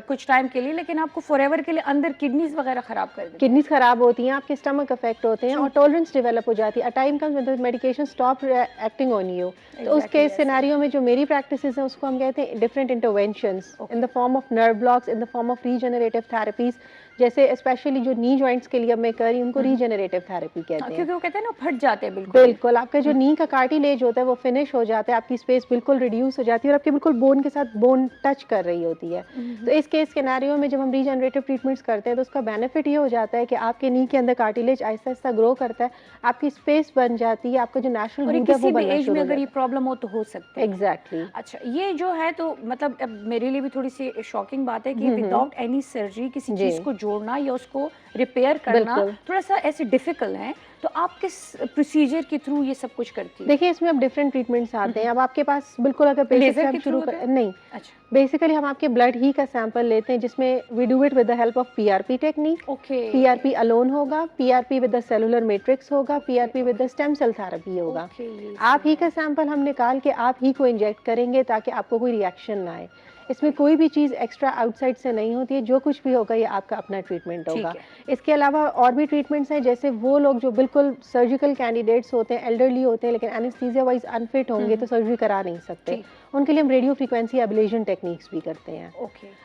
कुछ टाइम के लिए, लेकिन आपको फॉरएवर के लिए अंदर किडनीज वगैरह खराब कर देते हैं, किडनीज खराब होती हैं, आपके स्टमक अफेक्ट होते हैं और टॉलरेंस डेवलप हो जाती है। A time comes when the medication stop acting on you. तो उस केस सिनेरियो में जो मेरी प्रैक्टिसेस हैं उसको हम कहते हैं different interventions in the form of nerve blocks, in the form of regenerative therapies, जैसे स्पेशली जो नी जॉइंट्स के लिए अब मैं कर रही हूँ उनको रीजनरेटिव थेरेपी कहते हैं, क्योंकि वो कहते हैं ना फट जाते हैं बिल्कुल। बिल्कुल, आपका जो नी का कार्टिलेज होता है वो फिनिश हो जाता है, आपकी स्पेस बिल्कुल रिड्यूस हो जाती है और आपके बिल्कुल बोन के साथ बोन टच कर रही होती है। तो इस केस सिनेरियो में जब हम रीजनरेटिव ट्रीटमेंट्स करते हैं तो उसका बेनिफिट ये हो जाता है कि आपके नी के अंदर कार्टिलेज आहिस्ता आहिस्ता ग्रो करता है, आपकी स्पेस बन जाती है, आपका जो नेचुरल हूड है वो बनना शुरू हो जाता है। अगर ये प्रॉब्लम हो तो हो सकता है। एग्जैक्टली। अच्छा, ये जो है तो मतलब अब मेरे लिए भी थोड़ी सी शॉकिंग बात है कि विदाउट एनी सर्जरी किसी चीज को जोड़ना या उसको रिपेयर करना थोड़ा सा ऐसे डिफिकल्ट है, तो आप किस प्रोसीजर के थ्रू ये सब कुछ करती है? देखिए इसमें अब डिफरेंट ट्रीटमेंट्स आते हैं। अब आपके पास बिल्कुल अगर बेसिक से हम शुरू कर नहीं, अच्छा, बेसिकली हम आपके ब्लड ही का सैंपल लेते हैं जिसमें we do it with the help of PRP technique. PRP alone होगा, PRP with the cellular matrix होगा, PRP with the stem cell therapy होगा। आप ही का सैंपल हम निकाल के आप ही को इंजेक्ट करेंगे ताकि आपको कोई रिएक्शन ना आए। इसमें कोई भी चीज़ एक्स्ट्रा आउटसाइड से नहीं होती है, जो कुछ भी होगा ये आपका अपना ट्रीटमेंट होगा। इसके अलावा और भी ट्रीटमेंट्स हैं, जैसे वो लोग जो बिल्कुल सर्जिकल कैंडिडेट्स होते हैं, एल्डरली होते हैं लेकिन एनेस्थीसिया वाइज अनफिट होंगे तो सर्जरी करा नहीं सकते, उनके लिए हम रेडियो फ्रीक्वेंसी एब्लेशन टेक्निक्स भी करते हैं।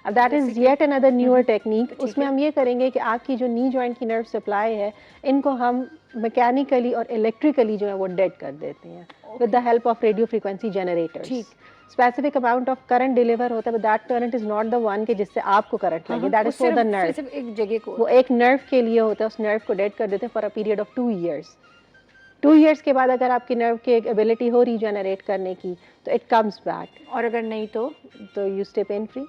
अब that is yet another newer technique. उसमें हम ये करेंगे कि आपकी जो नी जॉइंट की नर्व सप्लाई है इनको हम मैकेनिकली और इलेक्ट्रिकली जो है वो डेड कर देते हैं with the help of radio frequency generators. Specific amount of current deliver होता है, but that current is not the one कि जिससे आपको करंट लगे, that is for the nerve. एक जगह को वो एक नर्व के लिए होता है, उस नर्व को डेड कर देते हैं फॉर अ पीरियड ऑफ 2 years। 2 years के बाद अगर आपकी नर्व की एबिलिटी हो रीजनरेट करने की तो इट कम्स बैक, और अगर नहीं तो you stay pain free.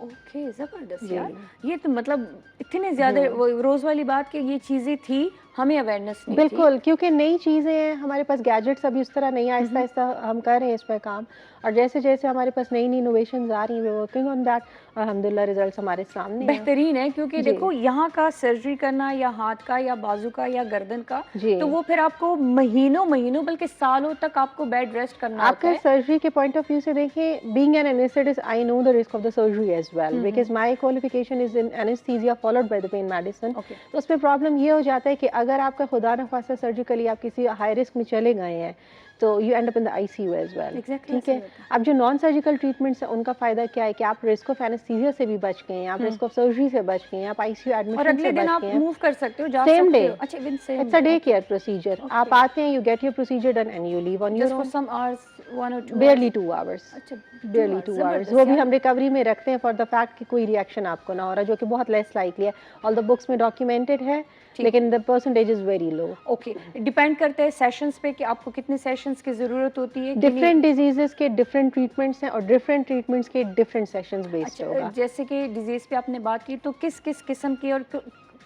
Okay, जबरदस्त यार, ये तो मतलब इतने ज्यादा रोज वाली बात कि ये चीजें थी, हमें अवेयरनेस नहीं बिल्कुल, क्योंकि नई चीज़ें हैं, हमारे पास गैजेट्स अभी उस तरह नहीं, आहिस्ता आहिस्ता हम कर रहे हैं इस पर काम, और जैसे जैसे हमारे पास नई नई इनोवेशंस आ रही हैं, वी वर्किंग ऑन दैट, अल्हम्दुलिल्लाह रिजल्ट्स हमारे सामने बेहतरीन है। क्योंकि देखो यहाँ का सर्जरी करना या हाथ का या बाजू का या गर्दन का, तो वो फिर आपको महीनों महीनों बल्कि सालों तक आपको बेड रेस्ट करना होता है। सर्जरी के पॉइंट ऑफ व्यू से देखें, being an anaesthetist I know the risk of the surgery as well because my qualification is in anaesthesia followed by the pain medicine. तो उसमें प्रॉब्लम ये हो जाता है कि अगर आपका खुदा न खास्ता सर्जिकली आप किसी हाई रिस्क में चले गए हैं तो you end up in the ICU as well. ठीक है, अब जो नॉन सर्जिकल ट्रीटमेंट्स है उनका फायदा क्या है कि आप रिस्क ऑफ एनेस्थीसिया से भी बच गए हैं, आप रिस्क ऑफ सर्जरी से बच गए हैं, आप ICU एडमिशन से बच गए हैं, मूव कर सकते हो, जा सेम डे। अच्छा, it's a day care procedure. आप आते हैं, you get your procedure done and you leave on your own, some hours, 1 or 2 barely 2 hours। अच्छा, barely 2 hours। वो भी हम रिकवरी में रखते हैं फॉर द फैक्ट कि कोई रिएक्शन आपको ना हो रहा, जो कि बहुत लेस लाइकली है। ऑल द बुक्स में डॉक्यूमेंटेड है लेकिन the percentage is very low. Okay, depend करता है सेशंस पे कि आपको कितने सेशंस की जरूरत होती है। डिफरेंट डिजीजेस के डिफरेंट ट्रीटमेंट्स हैं और डिफरेंट ट्रीटमेंट्स के डिफरेंट सेशंस बेस्ड होगा। जैसे कि डिजीज पे आपने बात की, तो किस किस किस्म की और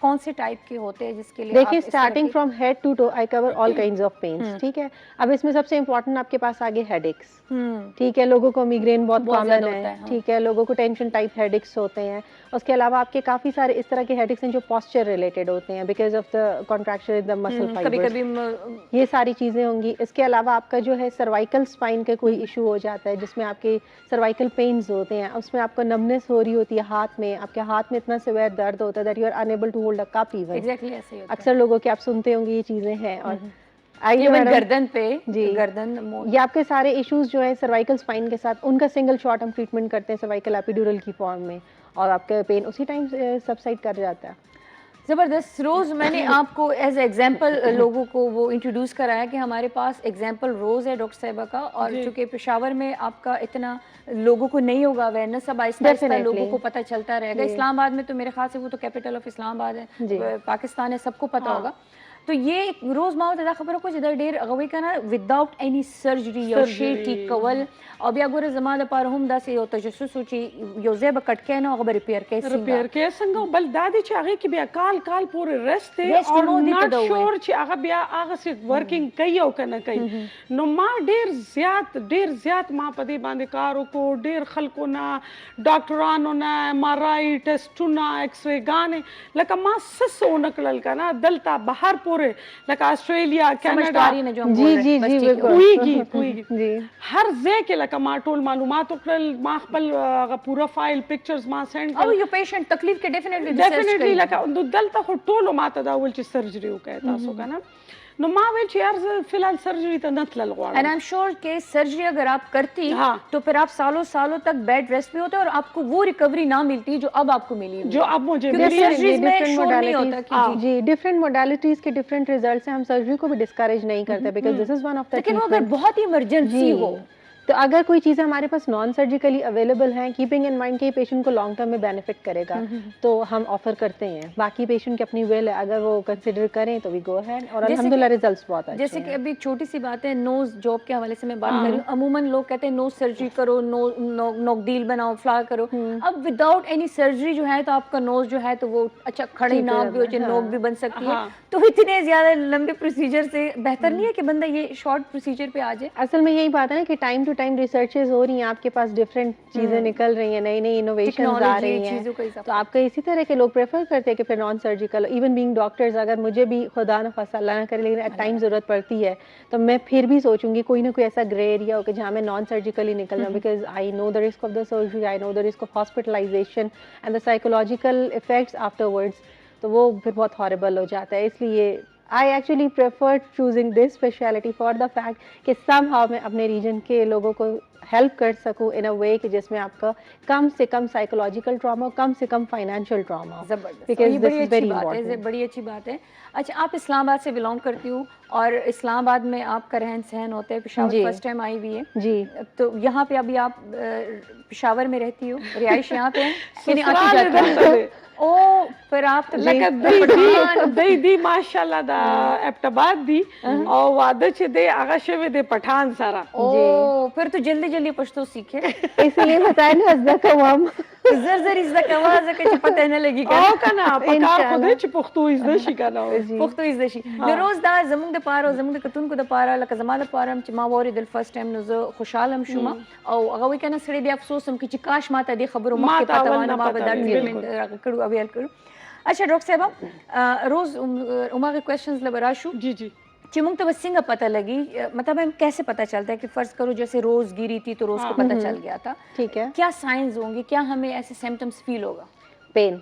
कौन से टाइप के होते हैं जिसके लिए देखिए, आप इस तरह स्टार्टिंग की- from head to toe I cover all kinds of pains, ठीक है। अब इसमें सबसे इम्पोर्टेंट आपके पास आगे हेडेक्स, ठीक है। लोगों को मिग्रेन बहुत बहुत कॉमन ज्यादा है, होता है, हाँ। ठीक है। लोगों को टेंशन टाइप हेडेक्स होते हैं। उसके अलावा आपके काफी सारे इस तरह के हेडेक्स हैं जो पोस्चर रिलेटेड होते हैं, because of the contraction in the muscle कभी फाइबर्स, कभी ये सारी चीजें होंगी। इसके अलावा आपका जो है सर्वाइकल स्पाइन का कोई इशू हो जाता है जिसमें आपके सर्वाइकल पेन्स होते हैं, उसमें आपको नमनेस हो रही होती है हाथ में, आपके हाथ में इतना सिवियर दर्द होता है that you are unable to hold a cup even. Exactly ऐसे ही होता है। अक्सर लोगों के आप सुनते होंगे ये चीजें हैं। और आइए इवन मैडम, गर्दन पे जी, गर्दन ये आपके सारे इश्यूज जो है सर्वाइकल स्पाइन के साथ, उनका सिंगल शॉट हम ट्रीटमेंट करते हैं सर्वाइकल एपिड्यूरल की फॉर्म में, और आपका पेन उसी टाइम सबसाइड कर जाता है। ज़बरदस्त। रोज़ मैंने आपको एज एग्जांपल लोगों को वो इंट्रोड्यूस कराया कि हमारे पास एग्जांपल रोज़ है डॉक्टर साहिबा का, और चूँकि पेशावर में आपका इतना लोगों को नहीं होगा अवेयरनेस, अब आहिस्ता आहिस्ता लोगों को पता चलता रहेगा। इस्लामाबाद में तो मेरे ख्याल से वो तो कैपिटल ऑफ इस्लामाबाद है, पाकिस्तान है, सबको पता होगा। तो ये रोज़ माओ तदा खबर को जिधर डेर अगवे का ना विदाउट एनी सर्जरी या शेटी कवल अब या गोरे जमा द पार हम दासे यो तजस्सुस सोची योजेब कटके ना अगबर रिपेयर के संग बल दादी च आगे की बिया काल काल पूरे रेस्ट और नॉट श्योर च आगे बिया आगे से वर्किंग कई ओ कना कई नो मा डेर ज्यादा मा पदी बांधे कारो को डेर खलको ना डॉक्टरानो ना एमआरआई टेस्टुना एक्सरे गाने लका मा ससो नकलल का ना दलता बाहर पूरे लका ऑस्ट्रेलिया कनाडा जी जी जी बिल्कुल जी हर जे के लका मा टोल मालूमात उकल मा खपल पूरा फाइल पिक्चर्स मा सेंड अब यो पेशेंट तकलीफ के डेफिनेटली लका दलता को टोलो माता दा वल सर्जरी उ कहता सो का ना नो मा वेल यार फिलहाल सर्जरी तो नत लगवाड़ा एंड आई एम श्योर कि सर्जरी अगर आप करती तो फिर आप सालों सालों तक बेड रेस्ट पे होते और आपको वो रिकवरी ना मिलती जो अब आपको मिली जो अब मुझे सर्जरीज में शोर नहीं होता कि जी डिफरेंट मोडालिटीज के डिफरेंट रिजल्ट्स हैं। हम सर्जरी को भी डिस्करेज नहीं करते because this is one of the लेकिन वो अगर बहुत इमरजेंसी हो तो अगर कोई चीज़ें हमारे पास नॉन सर्जिकली अवेलेबल हैं, कीपिंग इन माइंड के पेशेंट को लॉन्ग टर्म में बेनिफिट करेगा तो हम ऑफर करते हैं। बाकी पेशेंट की अपनी विल है, अगर वो कंसिडर करें तो वी गो अहेड और अल्हम्दुलिल्लाह रिजल्ट्स बहुत अच्छे हैं। जैसे कि अभी छोटी सी बात है नोज जॉब के हवाले से मैं बात कर रही हूँ। अमूमन लोग कहते हैं नोज सर्जरी करो, नोकडील बनाओ, फ्ला करो। अब विदाउट एनी सर्जरी जो है तो आपका नोज जो है तो वो अच्छा खड़ी नाक भी हो जाए, नोक भी बन सकती है। तो इतने ज्यादा लंबे प्रोसीजर से बेहतर नहीं है कि बंदा ये शॉर्ट प्रोसीजर पे आ जाए। असल में यही बात है ना कि टाइम टू टाइम रिसर्चेस हो रही हैं, आपके पास डिफरेंट चीजें निकल रही हैं, नई नई इनोवेशंस आ रही हैं, तो आपका इसी तरह के लोग प्रेफर करते हैं कि फिर non surgical. Even being doctors, अगर मुझे भी खुदा न खास्ता अल्लाह ना करे लेकिन एट टाइम जरूरत पड़ती है तो मैं फिर भी सोचूंगी कोई ना कोई ऐसा ग्रे एरिया हो कि जहाँ मैं नॉन सर्जिकली निकल जाऊँ, because I know the risk of the surgery, I know the risk of hospitalisation and the psychological effects afterwards, तो वो फिर बहुत हॉरिबल हो जाता है। इसलिए I actually prefer choosing this specialty for the fact कि somehow मैं अपने रीजन के लोगों को हेल्प कर सकूं इन अ वे कि जिसमें आपका कम से कम साइकोलॉजिकल ट्रॉमा, कम से कम फाइनेंशियल ट्रॉमा। जबरदस्त, ये बड़ी अच्छी बात है, बड़ी अच्छी बात है। अच्छा, आप इस्लामाबाद से बिलोंग करती हो और इस्लामाबाद में आपका रहन सहन होता है, पेशावर फर्स्ट टाइम आई हुई है जी, तो यहाँ पे अभी आप पेशावर में रहती हो, रिहाइश यहाँ पे है कि नहीं आती जाती है? ओ फिर आप तो दई दी माशाल्लाह दा एब्टाबाद दी और वादा च दे आगा शवे दे पठान सारा। ओ फिर तो जल्दी जल्दी पश्तो सीखे इसलिए बताए ना अज़दा कवाम जर इज़दा कवाज़ के पता न लगी का ओ कना पकार खुद च पुख्तो इज़दा शी कना पुख्तो इज़दा शी रोज दा जमुंग द पारो जमुंग द कतुन को द पारा लक जमा द पारम च मा वरी दिल फर्स्ट टाइम नजो खुशालम शुमा और अगर वे कना सड़ी दे अफसोसम कि काश माता दे खबरो मक्के पता वाना मा बदा ट्रीटमेंट करू अवेल करू। अच्छा डॉक्टर साहब रोज उमा के क्वेश्चंस लबराशु जी जी चिमुंग तो बसिंग पता लगी, मतलब हम कैसे पता चलता है कि फर्ज करो जैसे रोज गिरी थी तो रोज को पता चल गया था, ठीक है, क्या साइंस होंगे, क्या हमें ऐसे सिम्टम्स फील होगा? पेन,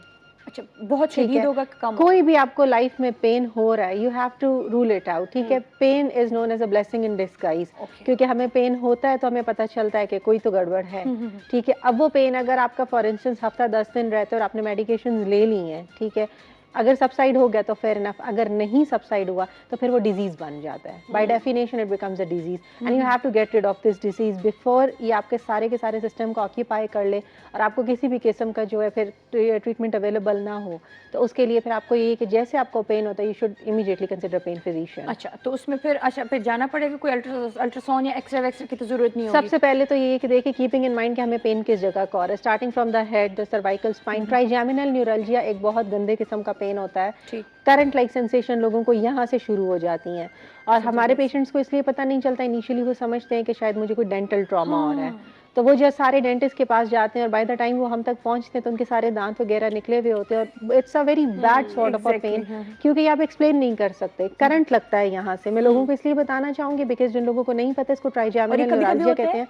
अच्छा बहुत शदीद होगा कि कम? कोई भी आपको लाइफ में पेन हो रहा है you have to rule it out, ठीक है। Pain is known as a blessing in disguise, क्योंकि हमें पेन होता है तो हमें पता चलता है कि कोई तो गड़बड़ है, ठीक है। अब वो पेन अगर आपका फॉर इंस्टेंस हफ्ता 10 दिन रहते और आपने मेडिकेशंस ले ली हैं, ठीक है, अगर सबसाइड हो गया तो फेयर इनफ, अगर नहीं सबसाइड हुआ तो फिर वो डिजीज बन जाता है। By definition it becomes a disease and you have to get rid of this disease before ये आपके सारे के सारे सिस्टम को ऑक्यूपाई कर ले और आपको किसी भी किस्म का जो है फिर ट्रीटमेंट अवेलेबल ना हो। तो उसके लिए फिर आपको ये कि जैसे आपको पेन होता है you should immediately consider pain physician. अच्छा, तो उसमें फिर अच्छा फिर जाना पड़ेगा, कोई अल्ट्रासाउंड या एक्सरे वैक्सरे की तो जरूरत नहीं होगी? सबसे पहले तो ये कि देखिए कीपिंग इन माइंड कि हमें पेन किस जगह का हो रहा है, starting from the head, the cervical spine, trigeminal neuralgia एक बहुत गंदे किस्म का पेन होता है, करंट लाइक सेंसेशन लोगों को यहाँ से शुरू हो जाती हैं। और हमारे पेशेंट्स को इसलिए पता नहीं चलता, इनिशियली वो समझते हैं कि शायद मुझे कोई डेंटल ट्रॉमा हो रहा है, तो वो जो सारे डेंटिस्ट के पास जाते हैं और बाय द टाइम वो हम तक पहुंचते हैं तो उनके सारे दांत वगैरह निकले हुए होते हैं और it's a very bad sort of a pain, क्योंकि आप एक्सप्लेन नहीं कर सकते, करंट लगता है यहाँ से। मैं लोगों को इसलिए बताना चाहूंगी बिकॉज जिन लोगों को नहीं पता, इसको ट्राइजेमिनल न्यूराल्जिया कहते हैं।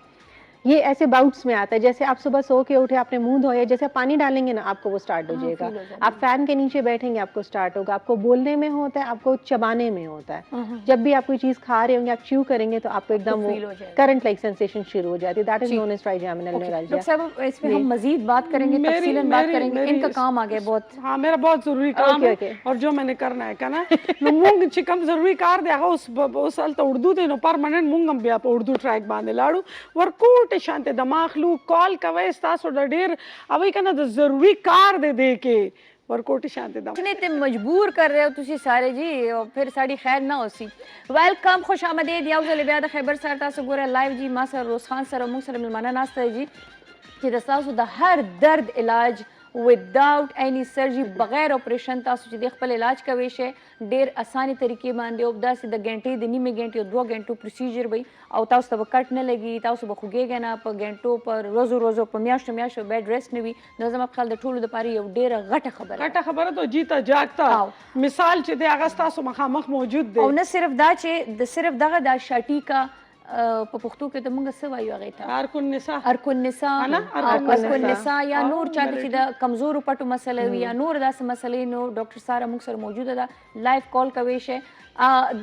ये ऐसे बाउट्स में आता है, जैसे आप सुबह सो के उठे, आपने मुंह धोया, जैसे आप पानी डालेंगे ना आपको वो स्टार्ट हो जाएगा, आप फैन के नीचे बैठेंगे आपको स्टार्ट होगा, आपको बोलने में होता है, आपको चबाने में होता है, जब भी आप कोई चीज खा रहे होंगे आप च्यू करेंगे तो आपको एकदम वो करंट लाइक सेंसेशन शुरू हो जाती है, that is known as trigeminal neuralgia. Doctor साहब इसमें हम मजीद बात करेंगे, तफसीलन बात करेंगे, इनका काम आगे बहुत। हाँ मेरा बहुत जरूरी काम है और जो मैंने करना है कहना मूंग चिकम जरूरी कार देगा उस साल तो उर्दू देनो परमानेंट मूंगम भी आप उर्दू ट्रैक बांधे लाड़ू वर्कूट शांति दिमाग लू कॉल कवे तासो ढेर अवई कहना तो जरूरी कार दे के वर्कआउट शांति दम इतने ते मजबूर कर रहे हो तुसी सारे जी और फिर साड़ी खैर ना होसी। वेलकम खुश आमदीद याव जले ब्याद खैबर सर तासो गोरे लाइव जी मा सर रोज खान सर मुंग सर मिलमाना नास्ता जी कि दसासो द हर दर्द इलाज विदाउट एनी सर्जरी बगैर ऑपरेशन तासो जी खपल इलाज का वेशे ढेर आसानी तरीके बांधे obda से द घंटे दिनी में घंटे 2 घंटों प्रोसीजर भाई और तासो तब कट न लगी तासो बखुगेगा ना पर घंटों पर रोजो पर म्याशो बेड रेस्ट ने भी नजम ख्याल द ठोल द पारी ढेर घट खबर तो जीता जागता मिसाल चे दे अगस्ता सो मखामख मौजूद दे और न सिर्फ दा चे सिर्फ दगा दा शाटी का په پښتو کې ته موږ څه وایو هغه ته ارکن نساء یا نور چاته چې د کمزورو پټو مسله وي یا نور داسې مسلې نو ډاکټر ساره موږ سره موجوده ده لایف کال کوي شي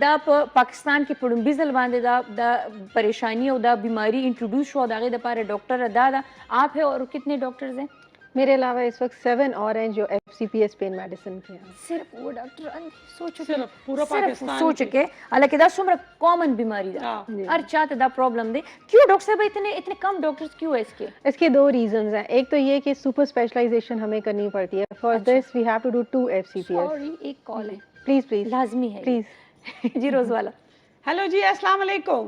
دا په پاکستان کې په لومبي ځل باندې دا پریشانی او دا بیماری انټروډیوس شو د هغې دپاره ډاکټر ادا ده آپ ہے اور کتنے ڈاکٹرز ہیں मेरे अलावा इस वक्त 7 और हैं जो FCPS पेन मेडिसिन के हैं। सिर्फ वो डॉक्टर सोच के पूरा पाकिस्तान सोच के हालांकि दा सुमरा कॉमन बीमारी दा हर चाहते दा प्रॉब्लम दे क्यों डॉक्टर साहब इतने कम डॉक्टर्स क्यों है इसके 2 रीजंस हैं। एक तो ये कि सुपर स्पेशलाइजेशन हमें करनी पड़ती है, for this we have to do 2 FCPS। Sorry एक कॉल है प्लीज लाजमी है प्लीज जी रोज वाला। हेलो जी अस्सलाम वालेकुम।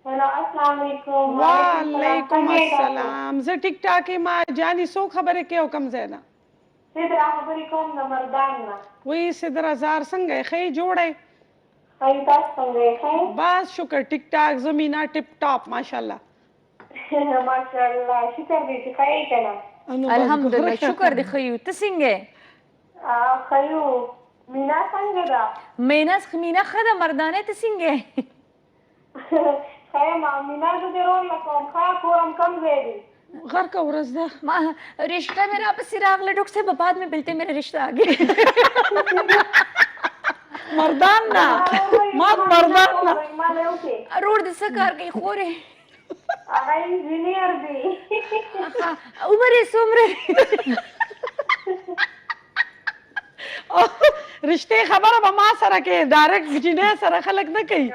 हेलो अस्सलाम वालेकुम। वालेकुम अस्सलाम। ज टिक टाक मा जानी सो खबर है के हुकम ज़ैना सिदरा खबर कोम न मर्दान ना वही सिदरा जार संगे खई जोड़े खई तास संगे खई बस शुक्र टिक टाक जमीना टिप टॉप माशाल्लाह माशाल्लाह शुक्र दी खई कना अल्हम्दुलिल्लाह शुक्र दी खई तसिंगे खयू मीना संगे दा मीना खदा मर्दाने तसिंगे خیر مامینا جو درون لکم خا کورم کم زیدی غر کا ورزدا ما رشتہ میرا آپ سراغ لڈوک سے بعد میں بلتے میرا رشتہ آگے مردان نا مردان نا روڑ دسا کار گئی خورے آگا انجینئر دی عمر سمرے رشتے خبر با ما سره کې ډایرکټ جنې سره خلک نه کوي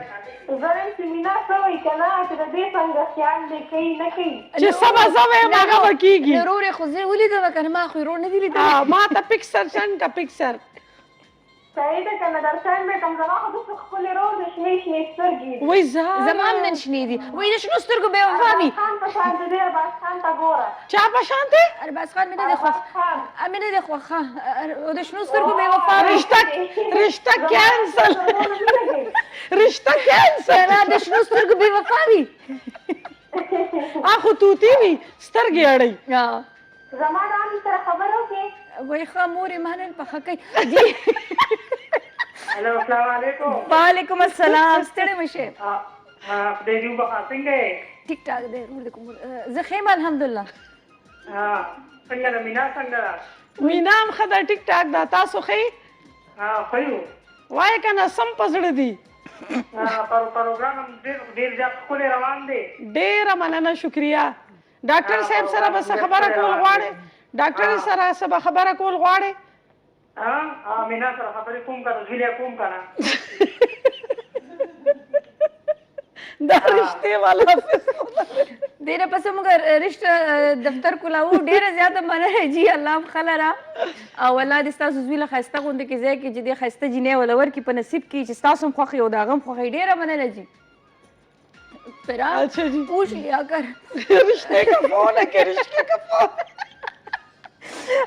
زرم سیمینا سوي کنا چې د دې څنګه خیال دې کوي نه کوي چې سبا ماګه وکیږي ضرور خو زه ولې دا کنه ما خو ورو نه دی لیدل ما ته پکسر څنګه پکسر صحیح ده کنه درشان مې کوم زما خو د خپل روز شمې سترګې وای زمان نن شنې دي وای د شنو سترګو به وفامي خان په شان دې ارباز خان تا ګوره چا په شان دې ارباز خان مې نه خو امینه دې خو ها د شنو سترګو به وفامي رشتہ کینسل رشتہ کینسل نه د شنو سترګو به وفامي اخو توتی وی سترګې اړای زما د سره خبرو کې وای خاموري مانن په خکې جی हेलो अस्सलाम वालेकुम। वालेकुम अस्सलाम ستړي مشه دې یو بخا څنګه ټیک ټاک دې کوم زه خیم الحمدلله څنګه مینا څنګه مینام خدا ټیک ټاک دا تاسو خې خیو وای کنه سم پزړه دی پروګرام ډیر ځات کولې روان دی ډیر مننه شکریا ډاکټر صاحب سره بس خبره کول غواړي ډاکټر سره سبا خبره کول غواړي مینا سره خبرې کوم کا ځلیا کوم کنه دا رشتے والا دیره پس مگر رشتہ دفتر کولاو ډیره زیاته منه جی الله خلرا او ولادت تاسو زویله خسته غونډه کې ځای کې جدي خسته جنې ولور کې په نصیب کې چې تاسو خو خو دا غم خو ډیره منه جی پرا اچھا جی پوچھ لیا کر رشتے کا فون ہے کہ رشتے کا فون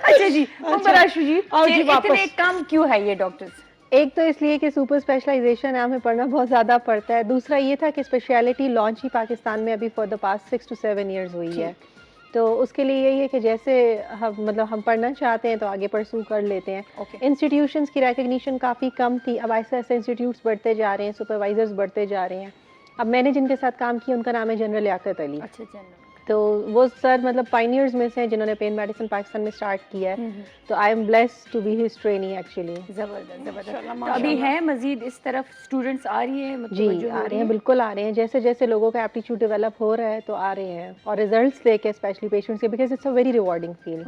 अच्छा जी, मुबारक जी, आओ जी इतने वापस। कम क्यों है ये डॉक्टर्स? एक तो इसलिए कि सुपर स्पेशलाइजेशन है, हमें पढ़ना बहुत ज़्यादा पड़ता है। दूसरा ये था कि स्पेशलिटी लॉन्च ही पाकिस्तान में अभी फॉर द पास्ट 6 to 7 इयर्स हुई है। तो उसके लिए यही है कि जैसे हम पढ़ना चाहते हैं तो आगे परसू कर लेते हैं। Okay. इंस्टीट्यूशंस की रिकग्निशन काफ़ी कम थी, अब ऐसे ऐसे इंस्टीट्यूट्स बढ़ते जा रहे हैं, सुपरवाइजर्स बढ़ते जा रहे हैं। अब मैंने जिनके साथ काम किया उनका नाम है जनरल लियाकत अली। अच्छा जनरल। तो वो सर मतलब पायनियर्स में से हैं जिन्होंने पेन मेडिसिन पाकिस्तान में स्टार्ट किया है। तो I am blessed to be his trainee actually. जबरदस्त जबरदस्त। माशाल्लाह, तो अभी है मजीद इस तरफ स्टूडेंट्स आ रही है, जी मतलब आ रहे हैं, बिल्कुल आ रहे हैं। जैसे जैसे लोगों का एप्टीट्यूड डेवलप हो रहा है तो आ रहे हैं, और रिजल्ट्स लेके स्पेशली पेशेंट्स के, because it's a very rewarding feel.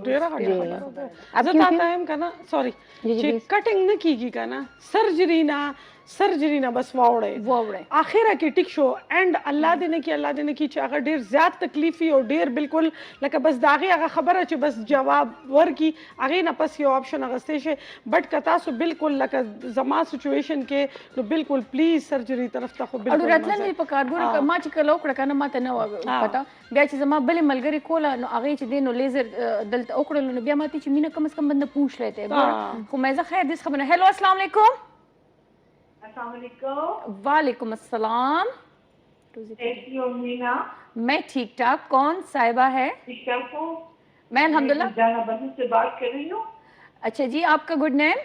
डेरा जी अब अब जता क्योंकि टाइम का ना सॉरी जी, जी, जे please. कटिंग न कीगी का ना सर्जरी ना बस वावड़े वावड़े। आखिर के टिक शो एंड अल्लाह देने की अगर ढेर ज्यादा तकलीफी और ढेर बिल्कुल लका बस दागे अगर खबर है बस जवाब वर की आगे ना पस ये ऑप्शन अगर स्टेशे बट कता सो बिल्कुल लका जमा सिचुएशन के तो बिल्कुल प्लीज सर्जरी तरफ तक अडू रत्लन मी पकार गोर मा ची कलो कड़ा kana माते न पता बया ची जमा बले मलगरी कोला नो आगे ची देनो लेजर दलत ओकड़लो नो बया माती ची मीना कम से कम बंदा पूछ लेते हैं को मैं खैर दिस खबर हेलो अस्सलाम वालेकुम। अस्सलाम वालेकुम। वालेकुम अस्सलाम। कैसी हो मीना? मैं ठीक ठाक, कौन साहिबा है? ठीक ठाक हो? मैं अल्हम्दुलिल्लाह। गुलजाना बंधु से बात कर रही हूँ। अच्छा जी, आपका गुड नेम?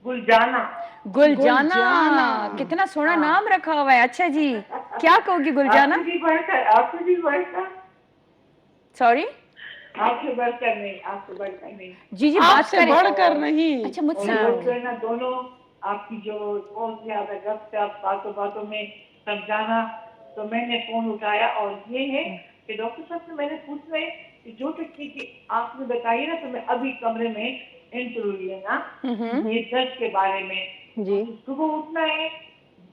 गुलजाना। गुलजाना, कितना सोना नाम रखा हुआ है। अच्छा जी, क्या कहोगी गुलजाना? आपसे भी बढ़कर सॉरी, आपसे बढ़कर नहीं, आपसे बढ़कर नहीं। जी जी बात आपसे करें। बढ़कर नहीं। अच्छा मुझसे और जो है ना दोनों आपकी जो बहुत ज्यादा गप से आप बातों बातों में समझाना, तो मैंने फोन उठाया और ये है कि डॉक्टर साहब से मैंने पूछना है कि जो टेक्निक आपने बताई ना, तो मैं अभी कमरे में एंटर हुई है ना, ये दर्द के बारे में जी सुबह उठना है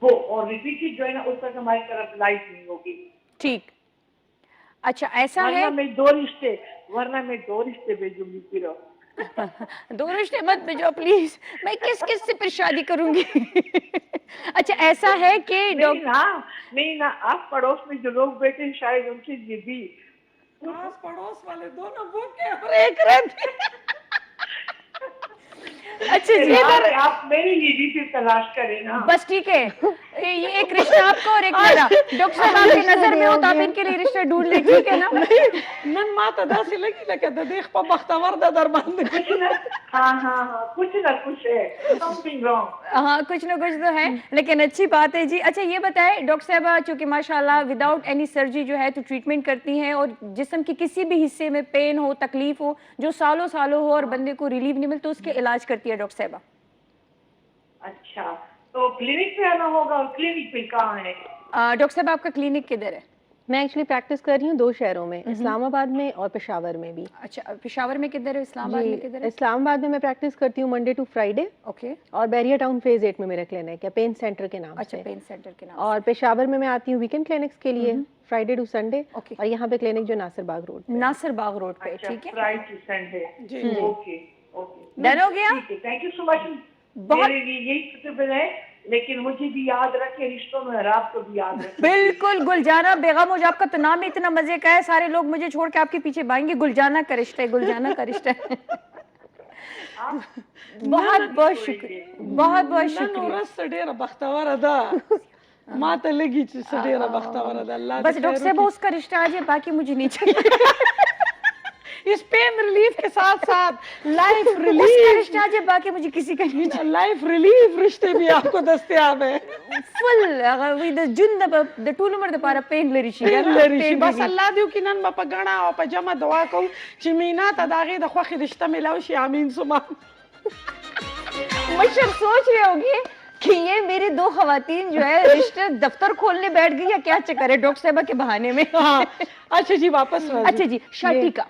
वो, और रिपीटेड जो है ना उस तक हमारी तरफ लाइट नहीं होगी। ठीक। अच्छा ऐसा है, वरना मैं दो रिश्ते भेजूंगी फिर। दो रिश्ते मत भेजो प्लीज, मैं किस किस से फिर शादी करूंगी। अच्छा ऐसा है कि नहीं ना, आप पड़ोस में जो लोग बैठे हैं शायद उनसे ये भी आस पड़ोस वाले दोनों भूखे और एक रहते। अच्छा जी, आप मेरे लिए भी फिर तलाश करें ना। बस ठीक है, ये एक रिश्ता आपका और एक मेरा। डॉक्टर साहब आपकी नजर में हो तो आप इनके लिए रिश्ता ढूंढ ले, ठीक है ना? नन माता दासी लगी लगा देख पा बख्तवर दा दरबान कुछ ना, हाँ कुछ ना कुछ है, समथिंग रॉन्ग। हाँ कुछ ना कुछ तो है, लेकिन अच्छी बात है जी। अच्छा ये बताएं डॉक्टर साहब, चूंकि माशाल्लाह विदाउट एनी सर्जरी जो है तो ट्रीटमेंट करती हैं, और जिस्म के किसी भी हिस्से में पेन हो, तकलीफ हो, जो सालों सालों हो और बंदे को रिलीफ नहीं मिलता, उसके इलाज करती है डॉक्टर साहब। अच्छा, तो क्लिनिक पे आना होगा, और क्लिनिक पे कहाँ है? डॉक्टर साहब आपका क्लिनिक किधर है? मैं एक्चुअली प्रैक्टिस कर रही हूँ 2 शहरों में, इस्लामाबाद में और पेशावर में भी। अच्छा पेशावर में किधर है, इस्लामाबाद में किधर है? इस्लामाबाद में मैं प्रैक्टिस करती हूँ मंडे टू फ्राइडे, ओके। और बैरिया टाउन फेज 8 में मेरा क्लिनिक है, पेन सेंटर के नाम अच्छा से। पेन सेंटर के नाम और पेशावर में मैं आती हूँ वीकेंड क्लिनिक्स के लिए, फ्राइडे टू संडे। ओके। और यहाँ पे क्लिनिक जो नासिर बाग रोड पे। नासिर बाग रोड पे, ठीक है। Friday to Sunday. जी ओके ओके, डन हो गया। ठीक है, थैंक यू सो मच। बहुत मेरे लिए यही सुटेबल है, लेकिन मुझे भी याद रखे, रिश्तों में रात को भी याद रखे। बिल्कुल गुलजाना बेगम, मुझे आपका तो नाम ही इतना मजे का है, सारे लोग मुझे छोड़ के आपके पीछे भागेंगे। गुलजाना का रिश्ता है, गुलजाना का रिश्ता है। बहुत बहुत शुक्रिया, बहुत बहुत शुक्रिया। नूरस सडेरा बख्तवर दा माता लगी सडेरा बख्तवर दा अल्लाह बस डॉक्टर साहब उसका रिश्ता आ जाए, बाकी मुझे नहीं चाहिए। इस पेन रिलीफ के साथ साथ लाइफ उसका रिलीफ, रिश्ता आ जाए, बाकी मुझे किसी का नहीं चाहिए। लाइफ रिलीफ रिश्ते भी आपको दस्तियाब है। Full with Jun the two number the पारा पेन लरिशी बस अल्लाह दियो कि नन बापा गणा और पजामा दुआ को चिमीना तदागे द ख्वाखी रिश्ता मिलाओ शी आमीन सुमा। मशर सोच रहे होंगे कि ये मेरी 2 खवातीन जो है रिश्ते दफ्तर खोलने बैठ गई या क्या चक्कर है डॉक्टर साहब के बहाने में। अच्छा जी वापस अच्छा जी, शाटिका